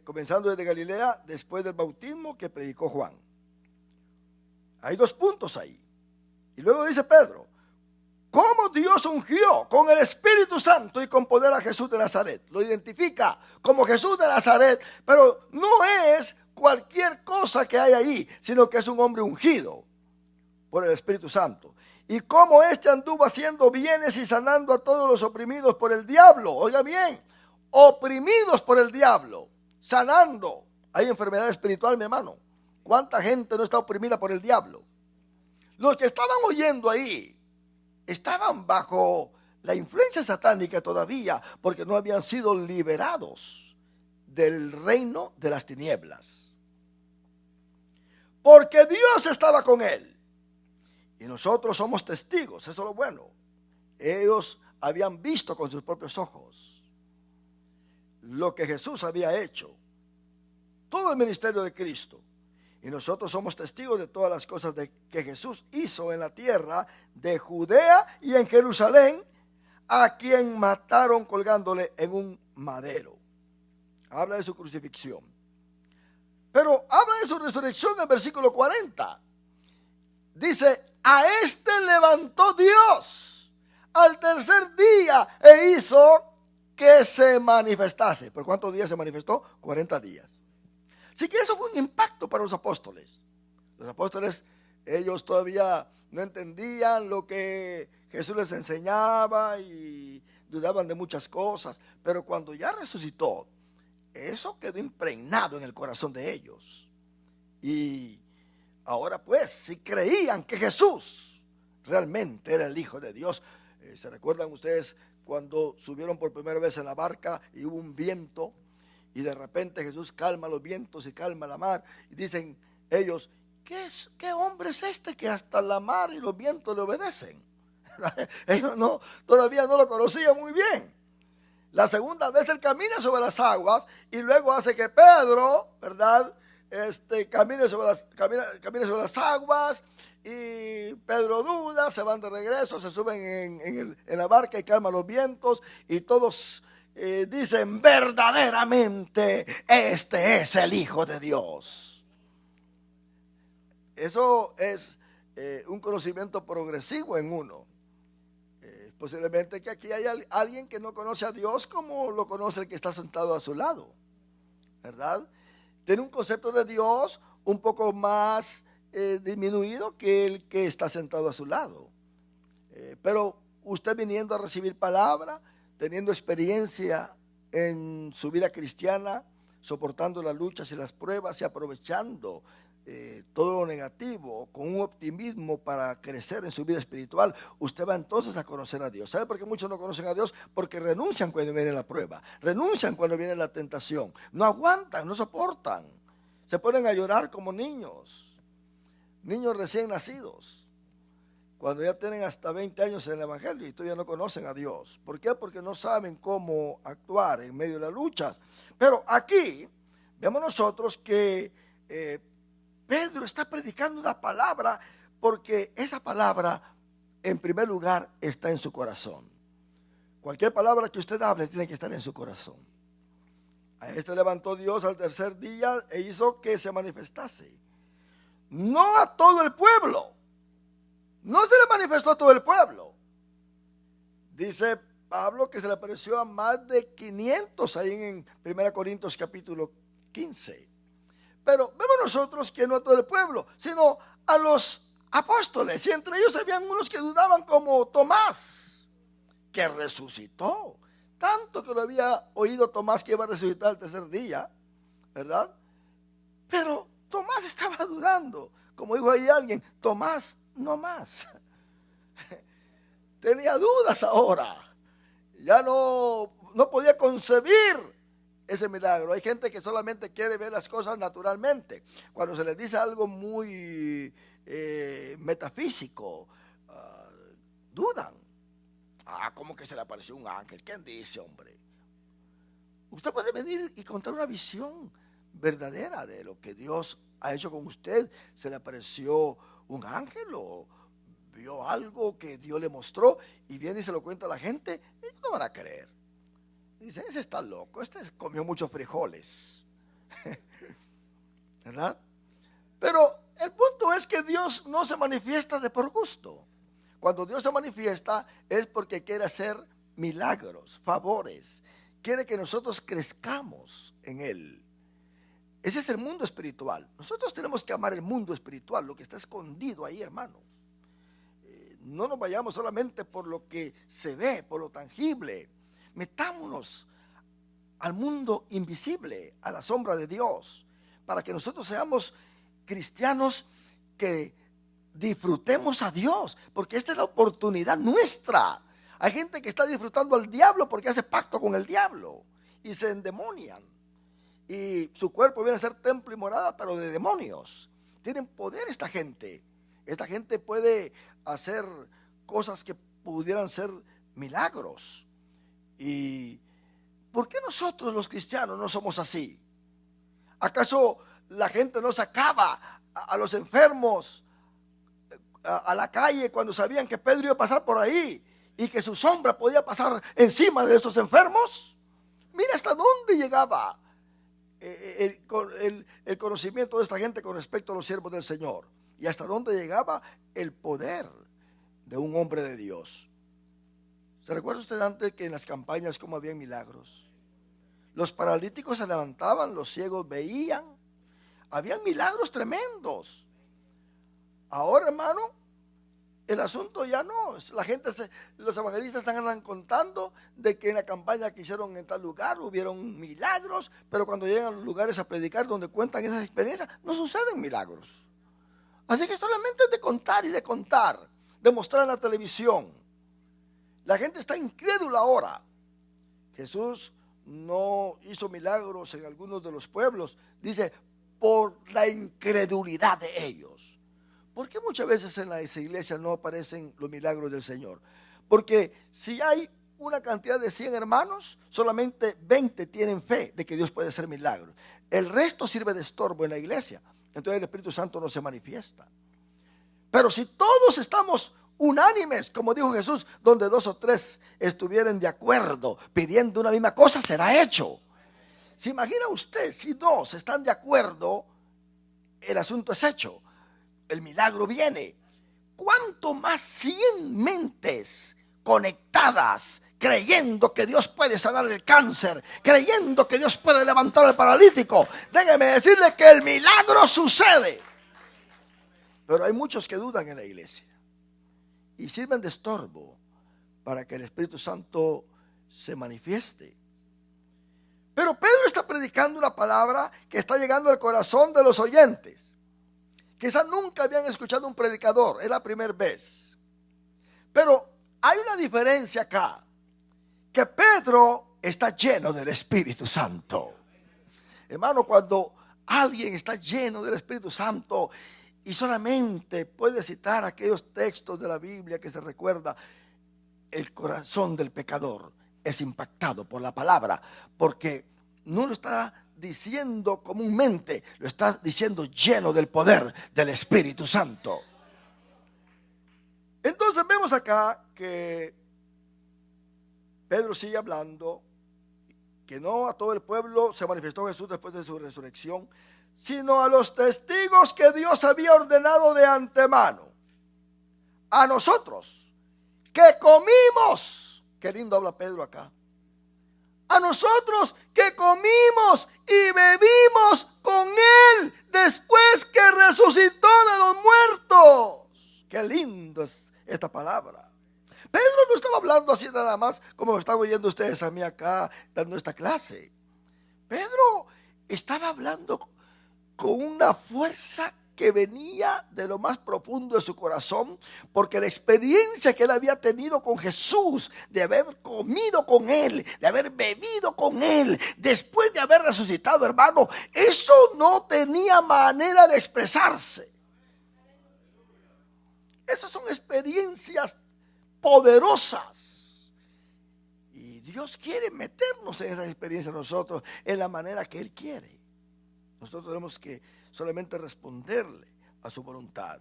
Comenzando desde Galilea, después del bautismo que predicó Juan. Hay dos puntos ahí. Y luego dice Pedro: cómo Dios ungió con el Espíritu Santo y con poder a Jesús de Nazaret. Lo identifica como Jesús de Nazaret, pero no es cualquier cosa que hay ahí, sino que es un hombre ungido por el Espíritu Santo. Y cómo éste anduvo haciendo bienes y sanando a todos los oprimidos por el diablo. Oiga bien, oprimidos por el diablo, sanando. Hay enfermedad espiritual, mi hermano. ¿Cuánta gente no está oprimida por el diablo? Los que estaban oyendo ahí estaban bajo la influencia satánica todavía, porque no habían sido liberados del reino de las tinieblas. Porque Dios estaba con él. Y nosotros somos testigos, eso es lo bueno. Ellos habían visto con sus propios ojos lo que Jesús había hecho, todo el ministerio de Cristo. Y nosotros somos testigos de todas las cosas que Jesús hizo en la tierra de Judea y en Jerusalén, a quien mataron colgándole en un madero. Habla de su crucifixión. Pero habla de su resurrección en el versículo 40. Dice: a este levantó Dios al tercer día e hizo que se manifestase. ¿Por cuántos días se manifestó? 40 días. Así que eso fue un impacto para los apóstoles. Los apóstoles, ellos todavía no entendían lo que Jesús les enseñaba y dudaban de muchas cosas. Pero cuando ya resucitó, eso quedó impregnado en el corazón de ellos. Y ahora pues, si creían que Jesús realmente era el Hijo de Dios. ¿Se recuerdan ustedes cuando subieron por primera vez en la barca y hubo un viento? Y de repente Jesús calma los vientos y calma la mar. Y dicen ellos: ¿qué hombre es este que hasta la mar y los vientos le obedecen? Ellos todavía no lo conocían muy bien. La segunda vez él camina sobre las aguas y luego hace que Pedro, ¿verdad?, camine sobre las aguas, y Pedro duda, se van de regreso, se suben en la barca y calman los vientos, y todos dicen: verdaderamente este es el Hijo de Dios. Eso es un conocimiento progresivo en uno. Posiblemente que aquí haya alguien que no conoce a Dios como lo conoce el que está sentado a su lado, ¿verdad? Tiene un concepto de Dios un poco más disminuido que el que está sentado a su lado. Pero usted viniendo a recibir palabra, teniendo experiencia en su vida cristiana, soportando las luchas y las pruebas y aprovechando todo lo negativo con un optimismo para crecer en su vida espiritual, usted va entonces a conocer a Dios. ¿Sabe por qué muchos no conocen a Dios? Porque renuncian cuando viene la prueba, renuncian cuando viene la tentación, no aguantan, no soportan, se ponen a llorar como niños recién nacidos, cuando ya tienen hasta 20 años en el evangelio y todavía no conocen a Dios. ¿Por qué? Porque no saben cómo actuar en medio de las luchas. Pero aquí vemos nosotros que Pedro está predicando una palabra, porque esa palabra en primer lugar está en su corazón. Cualquier palabra que usted hable tiene que estar en su corazón. A este levantó Dios al tercer día e hizo que se manifestase. No a todo el pueblo. No se le manifestó a todo el pueblo. Dice Pablo que se le apareció a más de 500 ahí en 1 Corintios capítulo 15. Pero vemos nosotros que no a todo el pueblo, sino a los apóstoles. Y entre ellos habían unos que dudaban, como Tomás, que resucitó. Tanto que lo había oído Tomás que iba a resucitar el tercer día, ¿verdad? Pero Tomás estaba dudando. Como dijo ahí alguien, Tomás no más. Tenía dudas ahora. Ya no podía concebir ese milagro. Hay gente que solamente quiere ver las cosas naturalmente. Cuando se les dice algo muy metafísico, dudan. ¿Cómo que se le apareció un ángel? ¿Quién dice, hombre? Usted puede venir y contar una visión verdadera de lo que Dios ha hecho con usted. Se le apareció un ángel o vio algo que Dios le mostró y viene y se lo cuenta a la gente. Ellos no van a creer. Dicen, ese está loco, este comió muchos frijoles. ¿Verdad? Pero el punto es que Dios no se manifiesta de por gusto. Cuando Dios se manifiesta es porque quiere hacer milagros, favores. Quiere que nosotros crezcamos en Él. Ese es el mundo espiritual. Nosotros tenemos que amar el mundo espiritual, lo que está escondido ahí, hermano. No nos vayamos solamente por lo que se ve, por lo tangible. Metámonos al mundo invisible, a la sombra de Dios, para que nosotros seamos cristianos que disfrutemos a Dios, porque esta es la oportunidad nuestra. Hay gente que está disfrutando al diablo porque hace pacto con el diablo y se endemonian. Y su cuerpo viene a ser templo y morada, pero de demonios. Tienen poder esta gente. Esta gente puede hacer cosas que pudieran ser milagros. ¿Y por qué nosotros los cristianos no somos así? ¿Acaso la gente no sacaba a los enfermos a la calle cuando sabían que Pedro iba a pasar por ahí y que su sombra podía pasar encima de estos enfermos? Mira hasta dónde llegaba el conocimiento de esta gente con respecto a los siervos del Señor, y hasta dónde llegaba el poder de un hombre de Dios. ¿Se recuerda usted antes que en las campañas cómo habían milagros? Los paralíticos se levantaban, los ciegos veían, habían milagros tremendos. Ahora, hermano, el asunto ya no, la gente, los evangelistas andan contando de que en la campaña que hicieron en tal lugar hubieron milagros, pero cuando llegan a los lugares a predicar donde cuentan esas experiencias, no suceden milagros. Así que solamente es de contar y de contar, de mostrar en la televisión. La gente está incrédula ahora. Jesús no hizo milagros en algunos de los pueblos, dice, por la incredulidad de ellos. ¿Por qué muchas veces en las iglesias no aparecen los milagros del Señor? Porque si hay una cantidad de 100 hermanos, solamente 20 tienen fe de que Dios puede hacer milagros. El resto sirve de estorbo en la iglesia. Entonces el Espíritu Santo no se manifiesta. Pero si todos estamos unánimes, como dijo Jesús, donde 2 o 3 estuvieran de acuerdo pidiendo una misma cosa, será hecho. ¿Se imagina usted si 2 están de acuerdo, el asunto es hecho? El milagro viene. ¿Cuánto más 100 mentes conectadas, creyendo que Dios puede sanar el cáncer, creyendo que Dios puede levantar al paralítico? Déjeme decirle que el milagro sucede. Pero hay muchos que dudan en la iglesia y sirven de estorbo para que el Espíritu Santo se manifieste. Pero Pedro está predicando una palabra que está llegando al corazón de los oyentes. Quizás nunca habían escuchado un predicador, es la primera vez. Pero hay una diferencia acá, que Pedro está lleno del Espíritu Santo. Hermano, cuando alguien está lleno del Espíritu Santo y solamente puede citar aquellos textos de la Biblia que se recuerda, el corazón del pecador es impactado por la palabra, porque no lo está diciendo comúnmente, lo está diciendo lleno del poder del Espíritu Santo. Entonces vemos acá que Pedro sigue hablando, que no a todo el pueblo se manifestó Jesús después de su resurrección, sino a los testigos que Dios había ordenado de antemano, a nosotros que comimos. Qué lindo habla Pedro acá. A nosotros que comimos y bebimos con Él después que resucitó de los muertos. Qué lindo es esta palabra. Pedro no estaba hablando así nada más como me están oyendo ustedes a mí acá dando esta clase. Pedro estaba hablando con una fuerza que venía de lo más profundo de su corazón, porque la experiencia que él había tenido con Jesús, de haber comido con él, de haber bebido con él, después de haber resucitado, hermano, eso no tenía manera de expresarse. Esas son experiencias poderosas. Y Dios quiere meternos en esas experiencias nosotros, en la manera que Él quiere. Nosotros tenemos que solamente responderle a su voluntad.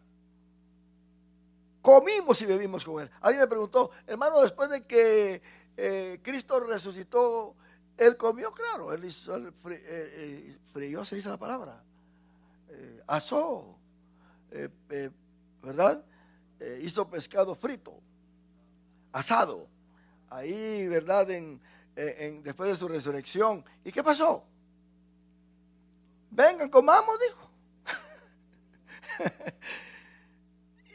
Comimos y bebimos con Él. Alguien me preguntó, hermano, después de que Cristo resucitó, ¿Él comió? Claro, Él hizo frió, se dice la palabra, asó, ¿verdad? Hizo pescado frito, asado, ahí, ¿verdad? Después de su resurrección. ¿Y qué pasó? Vengan, comamos, dijo.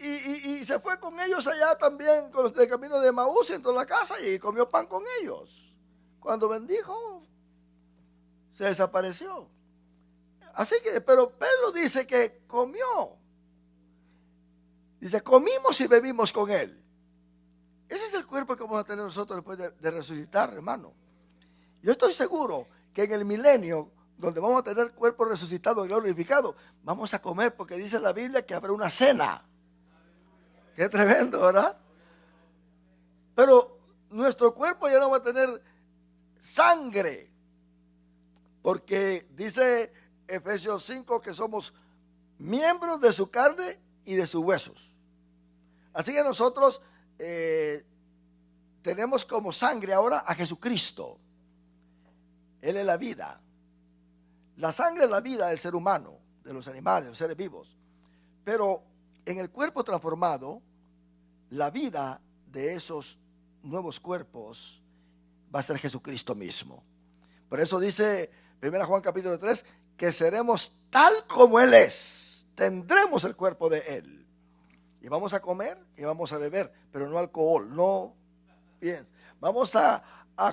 y se fue con ellos allá también, con los del camino de Maús, entró a la casa y comió pan con ellos. Cuando bendijo, se desapareció. Así que, pero Pedro dice que comió. Dice, comimos y bebimos con Él. Ese es el cuerpo que vamos a tener nosotros después de resucitar, hermano. Yo estoy seguro que en el milenio, donde vamos a tener cuerpo resucitado y glorificado, vamos a comer, porque dice la Biblia que habrá una cena. Qué tremendo, ¿verdad? Pero nuestro cuerpo ya no va a tener sangre, porque dice Efesios 5 que somos miembros de su carne y de sus huesos. Así que nosotros tenemos como sangre ahora a Jesucristo. Él es la vida. La sangre es la vida del ser humano, de los animales, de los seres vivos. Pero en el cuerpo transformado, la vida de esos nuevos cuerpos va a ser Jesucristo mismo. Por eso dice 1 Juan capítulo 3 que seremos tal como Él es. Tendremos el cuerpo de Él. Y vamos a comer y vamos a beber, pero no alcohol, no. Bien, vamos a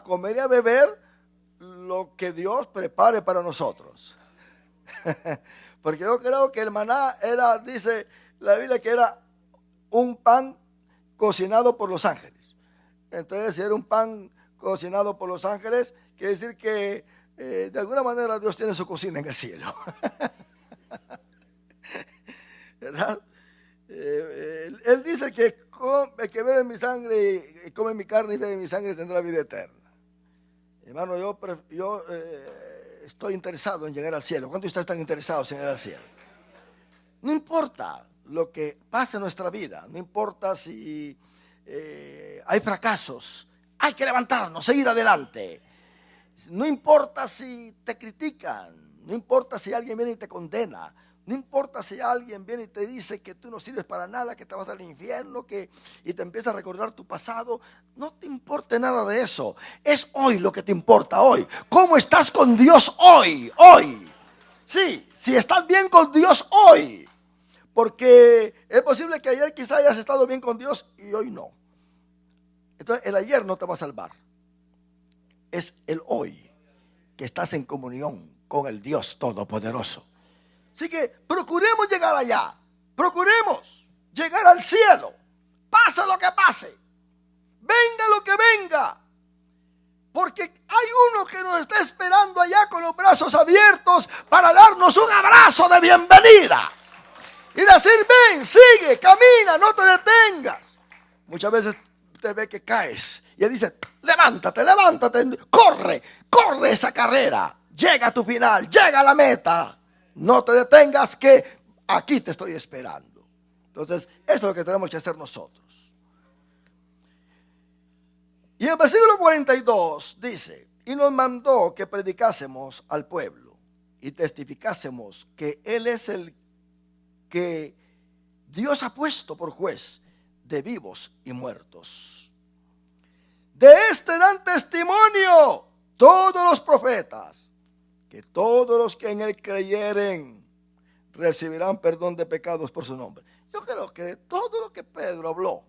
comer y a beber lo que Dios prepare para nosotros. Porque yo creo que el maná era, dice la Biblia, que era un pan cocinado por los ángeles. Entonces, si era un pan cocinado por los ángeles, quiere decir que de alguna manera Dios tiene su cocina en el cielo. ¿Verdad? Él dice que el que bebe mi sangre y come mi carne y bebe mi sangre tendrá vida eterna. Hermano, yo estoy interesado en llegar al cielo. ¿Cuántos de ustedes están interesados en llegar al cielo? No importa lo que pase en nuestra vida, no importa si hay fracasos, hay que levantarnos, seguir adelante. No importa si te critican, no importa si alguien viene y te condena, no importa si alguien viene y te dice que tú no sirves para nada, que te vas al infierno, y te empieza a recordar tu pasado. No te importa nada de eso. Es hoy lo que te importa, hoy. ¿Cómo estás con Dios hoy? Hoy. Sí, si estás bien con Dios hoy. Porque es posible que ayer quizá hayas estado bien con Dios y hoy no. Entonces el ayer no te va a salvar. Es el hoy que estás en comunión con el Dios Todopoderoso. Así que procuremos llegar allá, procuremos llegar al cielo, pase lo que pase, venga lo que venga, porque hay uno que nos está esperando allá con los brazos abiertos para darnos un abrazo de bienvenida y decir, ven, sigue, camina, no te detengas. Muchas veces usted ve que caes y él dice, levántate, levántate, corre esa carrera, llega a tu final, llega a la meta. No te detengas, que aquí te estoy esperando. Entonces, eso es lo que tenemos que hacer nosotros. Y el versículo 42 dice, y nos mandó que predicásemos al pueblo y testificásemos que Él es el que Dios ha puesto por juez de vivos y muertos. De este dan testimonio todos los profetas, que todos los que en Él creyeren recibirán perdón de pecados por su nombre. Yo creo que de todo lo que Pedro habló,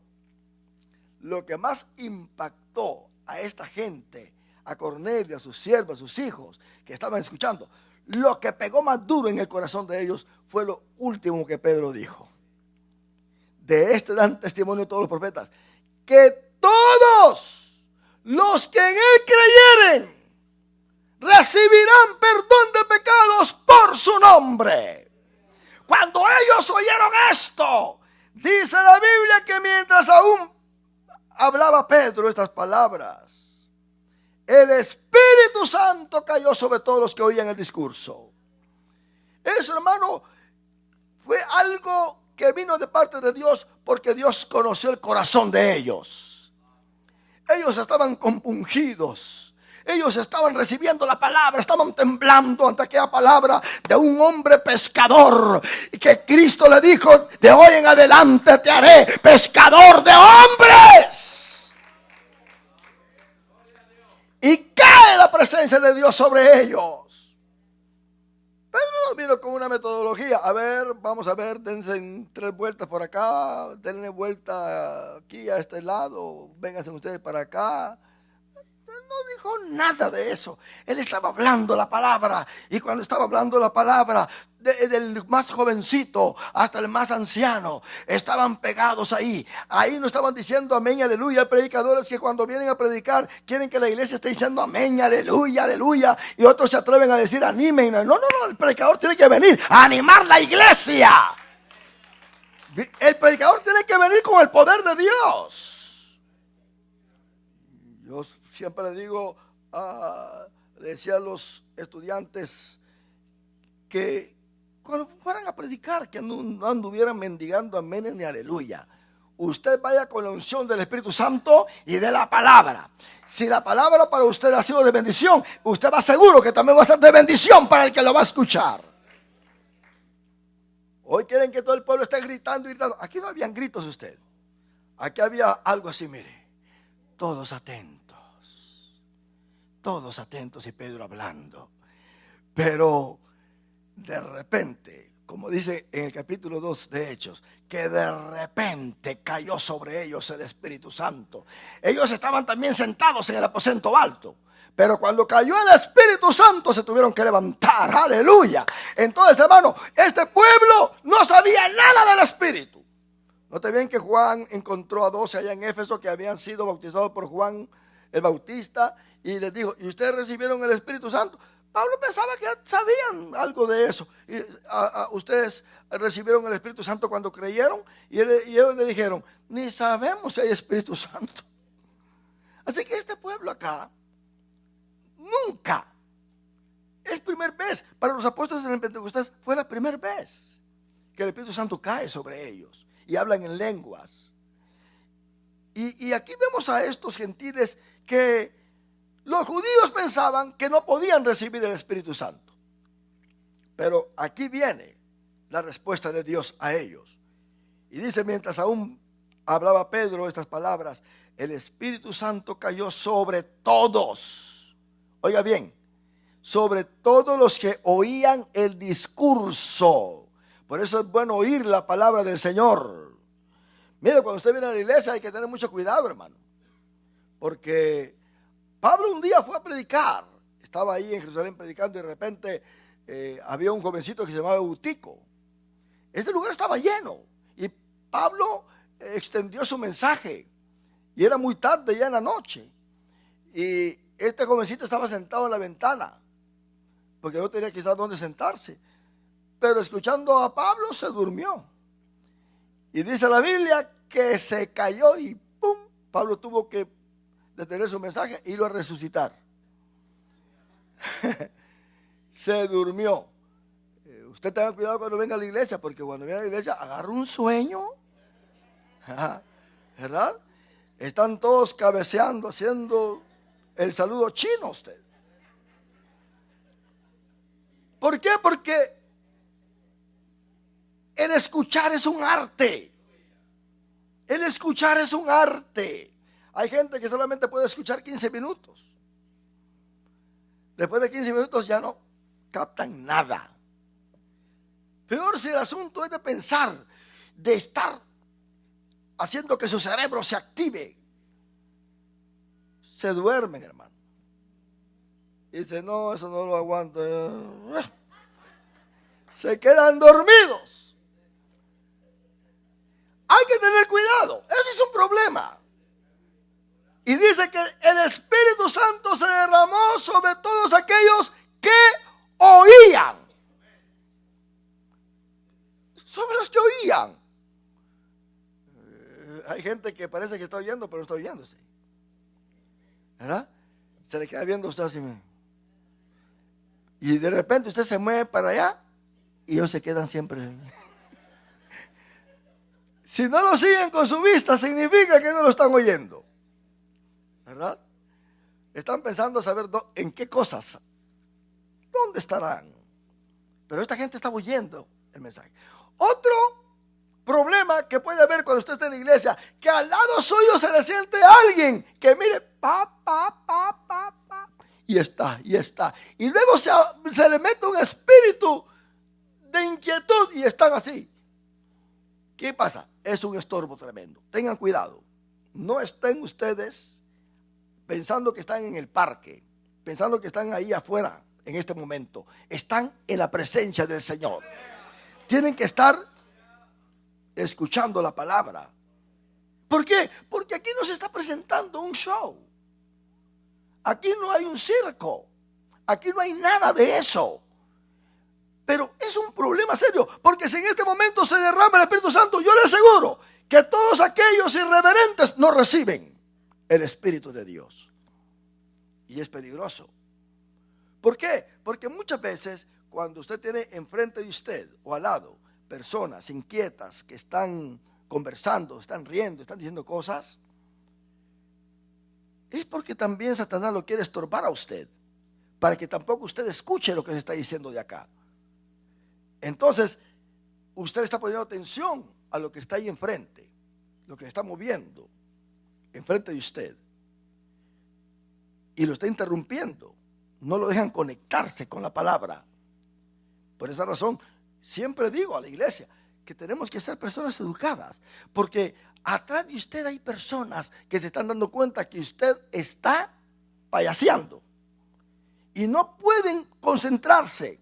lo que más impactó a esta gente, a Cornelio, a sus siervos, a sus hijos que estaban escuchando, lo que pegó más duro en el corazón de ellos fue lo último que Pedro dijo. De este dan testimonio todos los profetas, que todos los que en él creyeren recibirán perdón de pecados por su nombre. Cuando ellos oyeron esto, dice la Biblia que mientras aún hablaba Pedro estas palabras, el Espíritu Santo cayó sobre todos los que oían el discurso. Eso, hermano, fue algo que vino de parte de Dios, porque Dios conoció el corazón de ellos. Ellos estaban compungidos. Ellos estaban recibiendo la palabra, estaban temblando ante aquella palabra de un hombre pescador, que Cristo le dijo: de hoy en adelante te haré pescador de hombres. Y cae la presencia de Dios sobre ellos. Pedro no vino con una metodología: a ver, vamos a ver, dense 3 vueltas por acá, denle vuelta aquí a este lado, vénganse ustedes para acá. No dijo nada de eso. Él estaba hablando la palabra, y cuando estaba hablando la palabra, del más jovencito hasta el más anciano, estaban pegados ahí. Ahí no estaban diciendo amén, aleluya. Hay predicadores que cuando vienen a predicar quieren que la iglesia esté diciendo amén, aleluya, aleluya, y otros se atreven a decir animen. No, el predicador tiene que venir a animar la iglesia. El predicador tiene que venir con el poder de Dios. Yo siempre le digo, le decía a los estudiantes que cuando fueran a predicar, que no anduvieran mendigando amén ni aleluya. Usted vaya con la unción del Espíritu Santo y de la palabra. Si la palabra para usted ha sido de bendición, usted va seguro que también va a ser de bendición para el que lo va a escuchar. Hoy quieren que todo el pueblo esté gritando y gritando. Aquí no habían gritos usted. Aquí había algo así, mire. Todos atentos y Pedro hablando. Pero de repente, como dice en el capítulo 2 de Hechos, que de repente cayó sobre ellos el Espíritu Santo. Ellos estaban también sentados en el aposento alto, pero cuando cayó el Espíritu Santo se tuvieron que levantar, aleluya. Entonces, hermano, este pueblo no sabía nada del Espíritu. Note bien que Juan encontró a 12 allá en Éfeso que habían sido bautizados por Juan el Bautista, y les dijo: ¿y ustedes recibieron el Espíritu Santo? Pablo pensaba que sabían algo de eso. Y, ustedes recibieron el Espíritu Santo cuando creyeron, y ellos le dijeron: ni sabemos si hay Espíritu Santo. Así que este pueblo acá nunca, es primera vez para los apóstoles en el Pentecostés, fue la primera vez que el Espíritu Santo cae sobre ellos y hablan en lenguas. Y aquí vemos a estos gentiles que los judíos pensaban que no podían recibir el Espíritu Santo. Pero aquí viene la respuesta de Dios a ellos. Y dice: mientras aún hablaba Pedro estas palabras, el Espíritu Santo cayó sobre todos. Oiga bien, sobre todos los que oían el discurso. Por eso es bueno oír la palabra del Señor. Mire, cuando usted viene a la iglesia hay que tener mucho cuidado, hermano. Porque Pablo un día fue a predicar. Estaba ahí en Jerusalén predicando, y de repente había un jovencito que se llamaba Eutico. Este lugar estaba lleno. Y Pablo extendió su mensaje. Y era muy tarde, ya en la noche. Y este jovencito estaba sentado en la ventana, porque no tenía quizás dónde sentarse. Pero escuchando a Pablo se durmió. Y dice la Biblia que se cayó y ¡pum! Pablo tuvo que detener su mensaje y irlo a resucitar. Se durmió. Usted tenga cuidado cuando venga a la iglesia, porque cuando viene a la iglesia agarra un sueño. ¿Verdad? Están todos cabeceando, haciendo el saludo chino a usted. ¿Por qué? Porque el escuchar es un arte. El escuchar es un arte. Hay gente que solamente puede escuchar 15 minutos. Después de 15 minutos ya no captan nada. Peor si el asunto es de pensar, de estar haciendo que su cerebro se active. Se duermen, hermano. Y dice: no, eso no lo aguanto. Se quedan dormidos. Hay que tener cuidado. Eso es un problema. Y dice que el Espíritu Santo se derramó sobre todos aquellos que oían. Sobre los que oían. Hay gente que parece que está oyendo, pero no está oyéndose. ¿Verdad? Se le queda viendo a usted así. Y de repente usted se mueve para allá y ellos se quedan siempre. Si no lo siguen con su vista, significa que no lo están oyendo. ¿Verdad? Están pensando saber en qué cosas, dónde estarán. Pero esta gente está oyendo el mensaje. Otro problema que puede haber cuando usted está en la iglesia, que al lado suyo se le siente alguien que mire, y está. Y luego se le mete un espíritu de inquietud y están así. ¿Qué pasa? Es un estorbo tremendo. Tengan cuidado. No estén ustedes pensando que están en el parque, pensando que están ahí afuera en este momento. Están en la presencia del Señor. Tienen que estar escuchando la palabra. ¿Por qué? Porque aquí no se está presentando un show. Aquí no hay un circo. Aquí no hay nada de eso. Pero es un problema serio, porque si en este momento se derrama el Espíritu Santo, yo les aseguro que todos aquellos irreverentes no reciben el Espíritu de Dios. Y es peligroso. ¿Por qué? Porque muchas veces cuando usted tiene enfrente de usted o al lado personas inquietas que están conversando, están riendo, están diciendo cosas, es porque también Satanás lo quiere estorbar a usted, para que tampoco usted escuche lo que se está diciendo de acá. Entonces, usted está poniendo atención a lo que está ahí enfrente, lo que está moviendo enfrente de usted, y lo está interrumpiendo. No lo dejan conectarse con la palabra. Por esa razón, siempre digo a la iglesia que tenemos que ser personas educadas, porque atrás de usted hay personas que se están dando cuenta que usted está payaseando y no pueden concentrarse,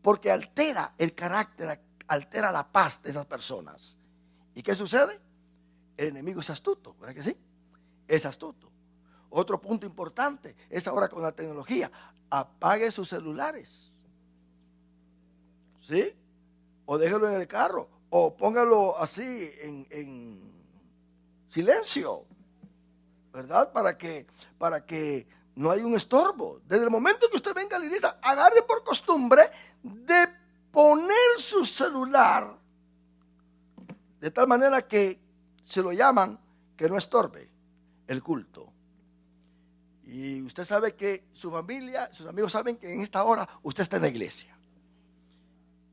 porque altera el carácter, altera la paz de esas personas. ¿Y qué sucede? El enemigo es astuto, ¿verdad que sí? Es astuto. Otro punto importante es ahora con la tecnología. Apague sus celulares, ¿sí? O déjelo en el carro, o póngalo así en silencio, ¿verdad? Para que no haya un estorbo. Desde el momento que usted venga a la iglesia, agarre por costumbre de poner su celular de tal manera que se lo llaman que no estorbe el culto. Y usted sabe que su familia, sus amigos saben que en esta hora usted está en la iglesia,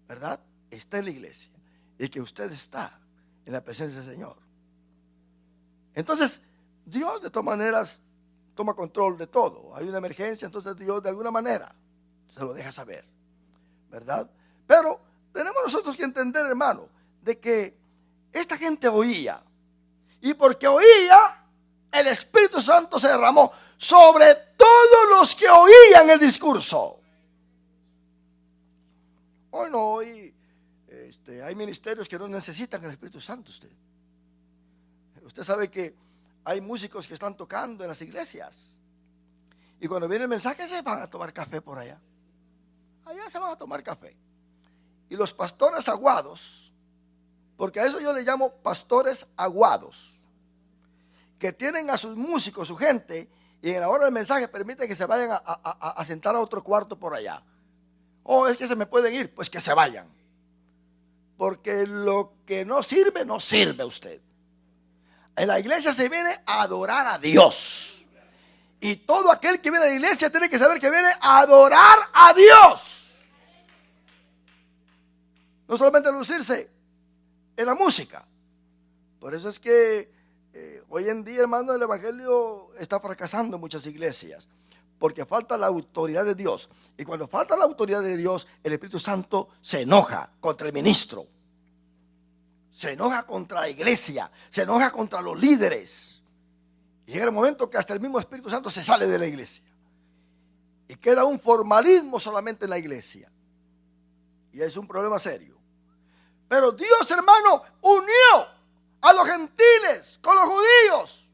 ¿verdad? Está en la iglesia y que usted está en la presencia del Señor. Entonces, Dios de todas maneras toma control de todo. Hay una emergencia, entonces Dios de alguna manera se lo deja saber, ¿verdad? Pero tenemos nosotros que entender, hermano, de que esta gente oía, y porque oía, el Espíritu Santo se derramó sobre todos los que oían el discurso. Hoy hay ministerios que no necesitan el Espíritu Santo. Usted sabe que hay músicos que están tocando en las iglesias, y cuando viene el mensaje se van a tomar café por allá. Allá se van a tomar café. Y los pastores aguados, porque a eso yo le llamo pastores aguados, que tienen a sus músicos, su gente, y en la hora del mensaje permiten que se vayan a sentar a otro cuarto por allá. Oh, es que se me pueden ir, pues que se vayan. Porque lo que no sirve, no sirve a usted. En la iglesia se viene a adorar a Dios. Y todo aquel que viene a la iglesia tiene que saber que viene a adorar a Dios. No solamente lucirse en la música. Por eso es que hoy en día, hermano, el evangelio está fracasando en muchas iglesias, porque falta la autoridad de Dios. Y cuando falta la autoridad de Dios, el Espíritu Santo se enoja contra el ministro, se enoja contra la iglesia, se enoja contra los líderes. Y llega el momento que hasta el mismo Espíritu Santo se sale de la iglesia y queda un formalismo solamente en la iglesia. Y es un problema serio. Pero Dios, hermano, unió a los gentiles con los judíos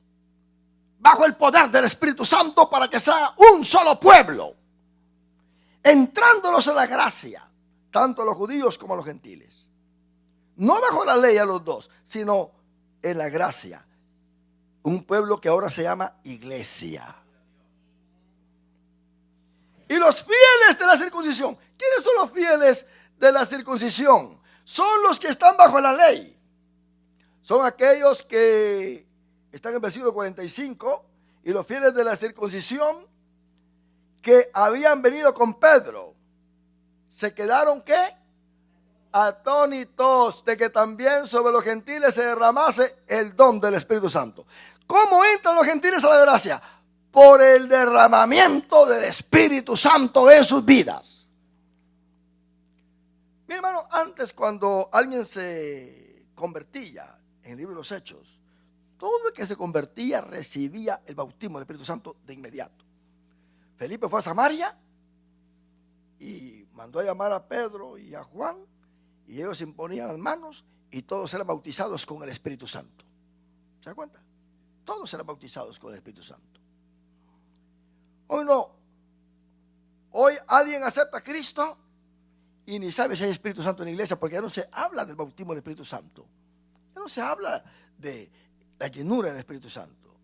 bajo el poder del Espíritu Santo para que sea un solo pueblo, entrándolos en la gracia, tanto a los judíos como a los gentiles. No bajo la ley a los dos, sino en la gracia. Un pueblo que ahora se llama iglesia. Y los fieles de la circuncisión. ¿Quiénes son los fieles de la circuncisión? Son los que están bajo la ley. Son aquellos que están en el versículo 45. Y los fieles de la circuncisión que habían venido con Pedro, se quedaron ¿qué? Atónitos de que también sobre los gentiles se derramase el don del Espíritu Santo. ¿Cómo entran los gentiles a la gracia? Por el derramamiento del Espíritu Santo en sus vidas. Mi hermano, antes cuando alguien se convertía en el libro de los Hechos, todo el que se convertía recibía el bautismo del Espíritu Santo de inmediato. Felipe fue a Samaria y mandó a llamar a Pedro y a Juan, y ellos se imponían las manos y todos eran bautizados con el Espíritu Santo. ¿Se da cuenta? Todos eran bautizados con el Espíritu Santo. Hoy no. Hoy alguien acepta a Cristo y ni sabe si hay Espíritu Santo en la iglesia, porque ya no se habla del bautismo del Espíritu Santo. Ya no se habla de la llenura del Espíritu Santo.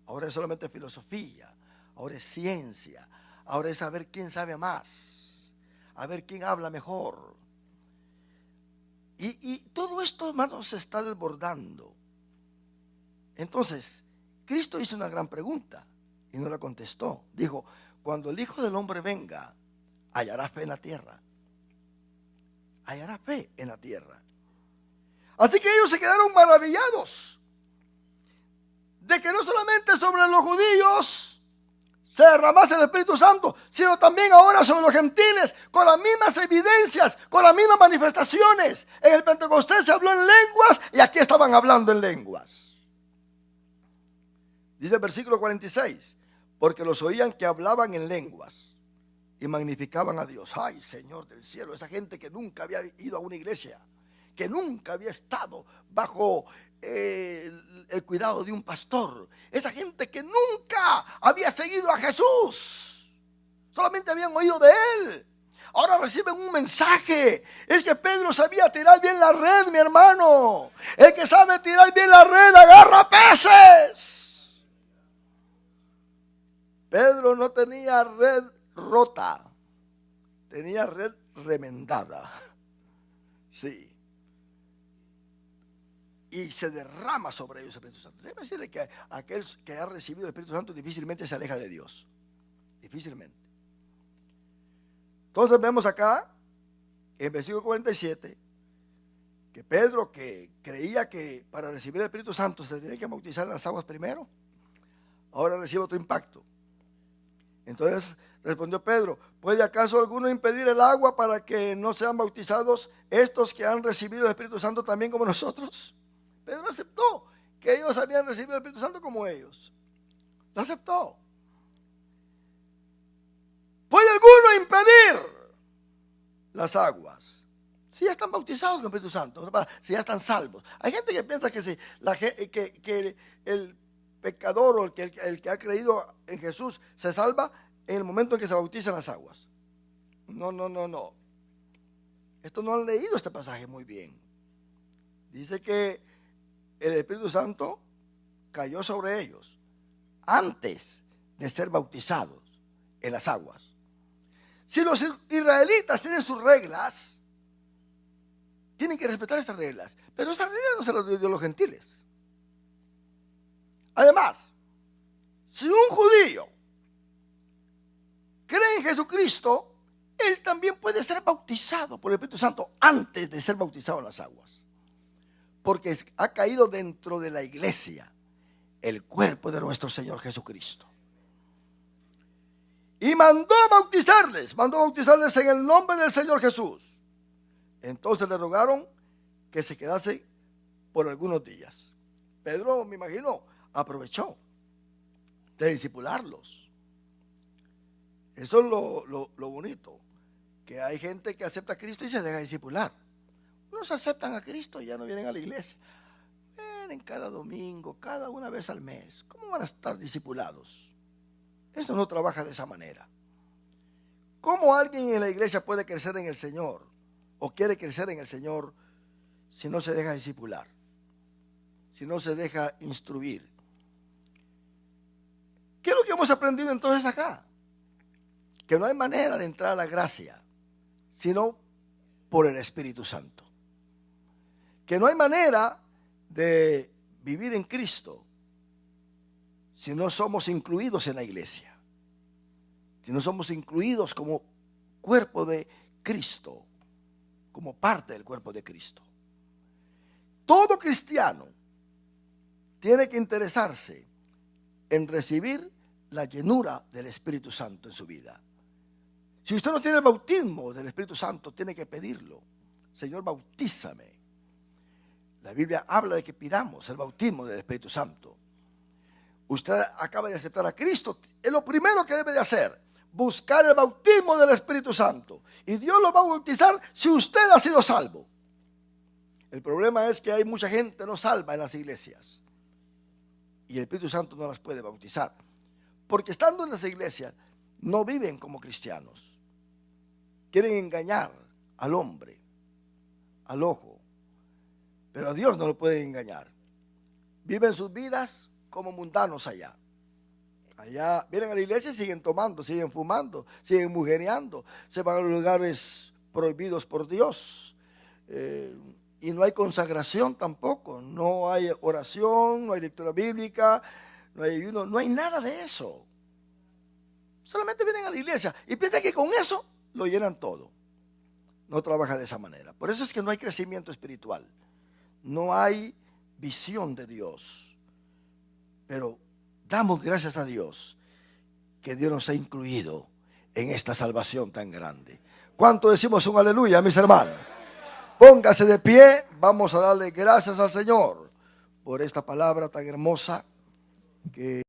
Ahora es solamente filosofía, ahora es ciencia, ahora es saber quién sabe más, a ver quién habla mejor. Y todo esto, hermanos, se está desbordando. Entonces, Cristo hizo una gran pregunta y no la contestó. Dijo, cuando el Hijo del Hombre venga, hallará fe en la tierra. Hallará fe en la tierra. Así que ellos se quedaron maravillados de que no solamente sobre los judíos se derramase el Espíritu Santo, sino también ahora sobre los gentiles, con las mismas evidencias, con las mismas manifestaciones. En el Pentecostés se habló en lenguas y aquí estaban hablando en lenguas. Dice el versículo 46, porque los oían que hablaban en lenguas y magnificaban a Dios. Ay, Señor del cielo, esa gente que nunca había ido a una iglesia, que nunca había estado bajo el cuidado de un pastor, esa gente que nunca había seguido a Jesús, solamente habían oído de él, ahora reciben un mensaje. Es que Pedro sabía tirar bien la red, mi hermano. El que sabe tirar bien la red agarra peces. Pedro no tenía red rota, tenía red remendada. Sí. Y se derrama sobre ellos el Espíritu Santo. Déjeme decirle que aquel que ha recibido el Espíritu Santo difícilmente se aleja de Dios. Difícilmente. Entonces vemos acá, en versículo 47, que Pedro, que creía que para recibir el Espíritu Santo se tenía que bautizar en las aguas primero, ahora recibe otro impacto. Entonces respondió Pedro, ¿puede acaso alguno impedir el agua para que no sean bautizados estos que han recibido el Espíritu Santo también como nosotros? Pedro aceptó que ellos habían recibido el Espíritu Santo como ellos. Lo aceptó. ¿Puede alguno impedir las aguas? Si ya están bautizados con el Espíritu Santo, si ya están salvos. Hay gente que piensa que el pecador o el que ha creído en Jesús se salva en el momento en que se bautiza en las aguas. No. Estos no han leído este pasaje muy bien. Dice que el Espíritu Santo cayó sobre ellos antes de ser bautizados en las aguas. Si los israelitas tienen sus reglas, tienen que respetar estas reglas, pero estas reglas no se las dio los gentiles. Además, si un judío cree en Jesucristo, él también puede ser bautizado por el Espíritu Santo antes de ser bautizado en las aguas. Porque ha caído dentro de la iglesia el cuerpo de nuestro Señor Jesucristo. Y mandó bautizarles en el nombre del Señor Jesús. Entonces le rogaron que se quedase por algunos días. Pedro, me imagino, aprovechó de discipularlos. Eso es lo bonito. que hay gente que acepta a Cristo y se deja discipular. Unos aceptan a Cristo y ya no vienen a la iglesia. Vienen cada domingo, cada una vez al mes. ¿Cómo van a estar discipulados? Esto no trabaja de esa manera. ¿Cómo alguien en la iglesia puede crecer en el Señor o quiere crecer en el Señor si no se deja discipular? Si no se deja instruir. ¿Qué es lo que hemos aprendido entonces acá? Que no hay manera de entrar a la gracia, sino por el Espíritu Santo. Que no hay manera de vivir en Cristo si no somos incluidos en la iglesia. Si no somos incluidos como cuerpo de Cristo, como parte del cuerpo de Cristo. Todo cristiano tiene que interesarse en recibir la llenura del Espíritu Santo en su vida. Si usted no tiene el bautismo del Espíritu Santo, tiene que pedirlo. Señor, bautízame. La Biblia habla de que pidamos el bautismo del Espíritu Santo. Usted acaba de aceptar a Cristo. Es lo primero que debe de hacer. Buscar el bautismo del Espíritu Santo. Y Dios lo va a bautizar si usted ha sido salvo. El problema es que hay mucha gente no salva en las iglesias. Y el Espíritu Santo no las puede bautizar. Porque estando en las iglesias, no viven como cristianos. Quieren engañar al hombre, al ojo. Pero a Dios no lo pueden engañar. Viven sus vidas como mundanos allá. Allá vienen a la iglesia y siguen tomando, siguen fumando, siguen mujereando. Se van a los lugares prohibidos por Dios. Y no hay consagración tampoco. No hay oración, no hay lectura bíblica, no hay ayuno, no hay nada de eso. Solamente vienen a la iglesia y piensan que con eso lo llenan todo. No trabaja de esa manera. Por eso es que no hay crecimiento espiritual. No hay visión de Dios. Pero damos gracias a Dios que Dios nos ha incluido en esta salvación tan grande. ¿Cuánto decimos un aleluya, mis hermanos? Póngase de pie, vamos a darle gracias al Señor por esta palabra tan hermosa que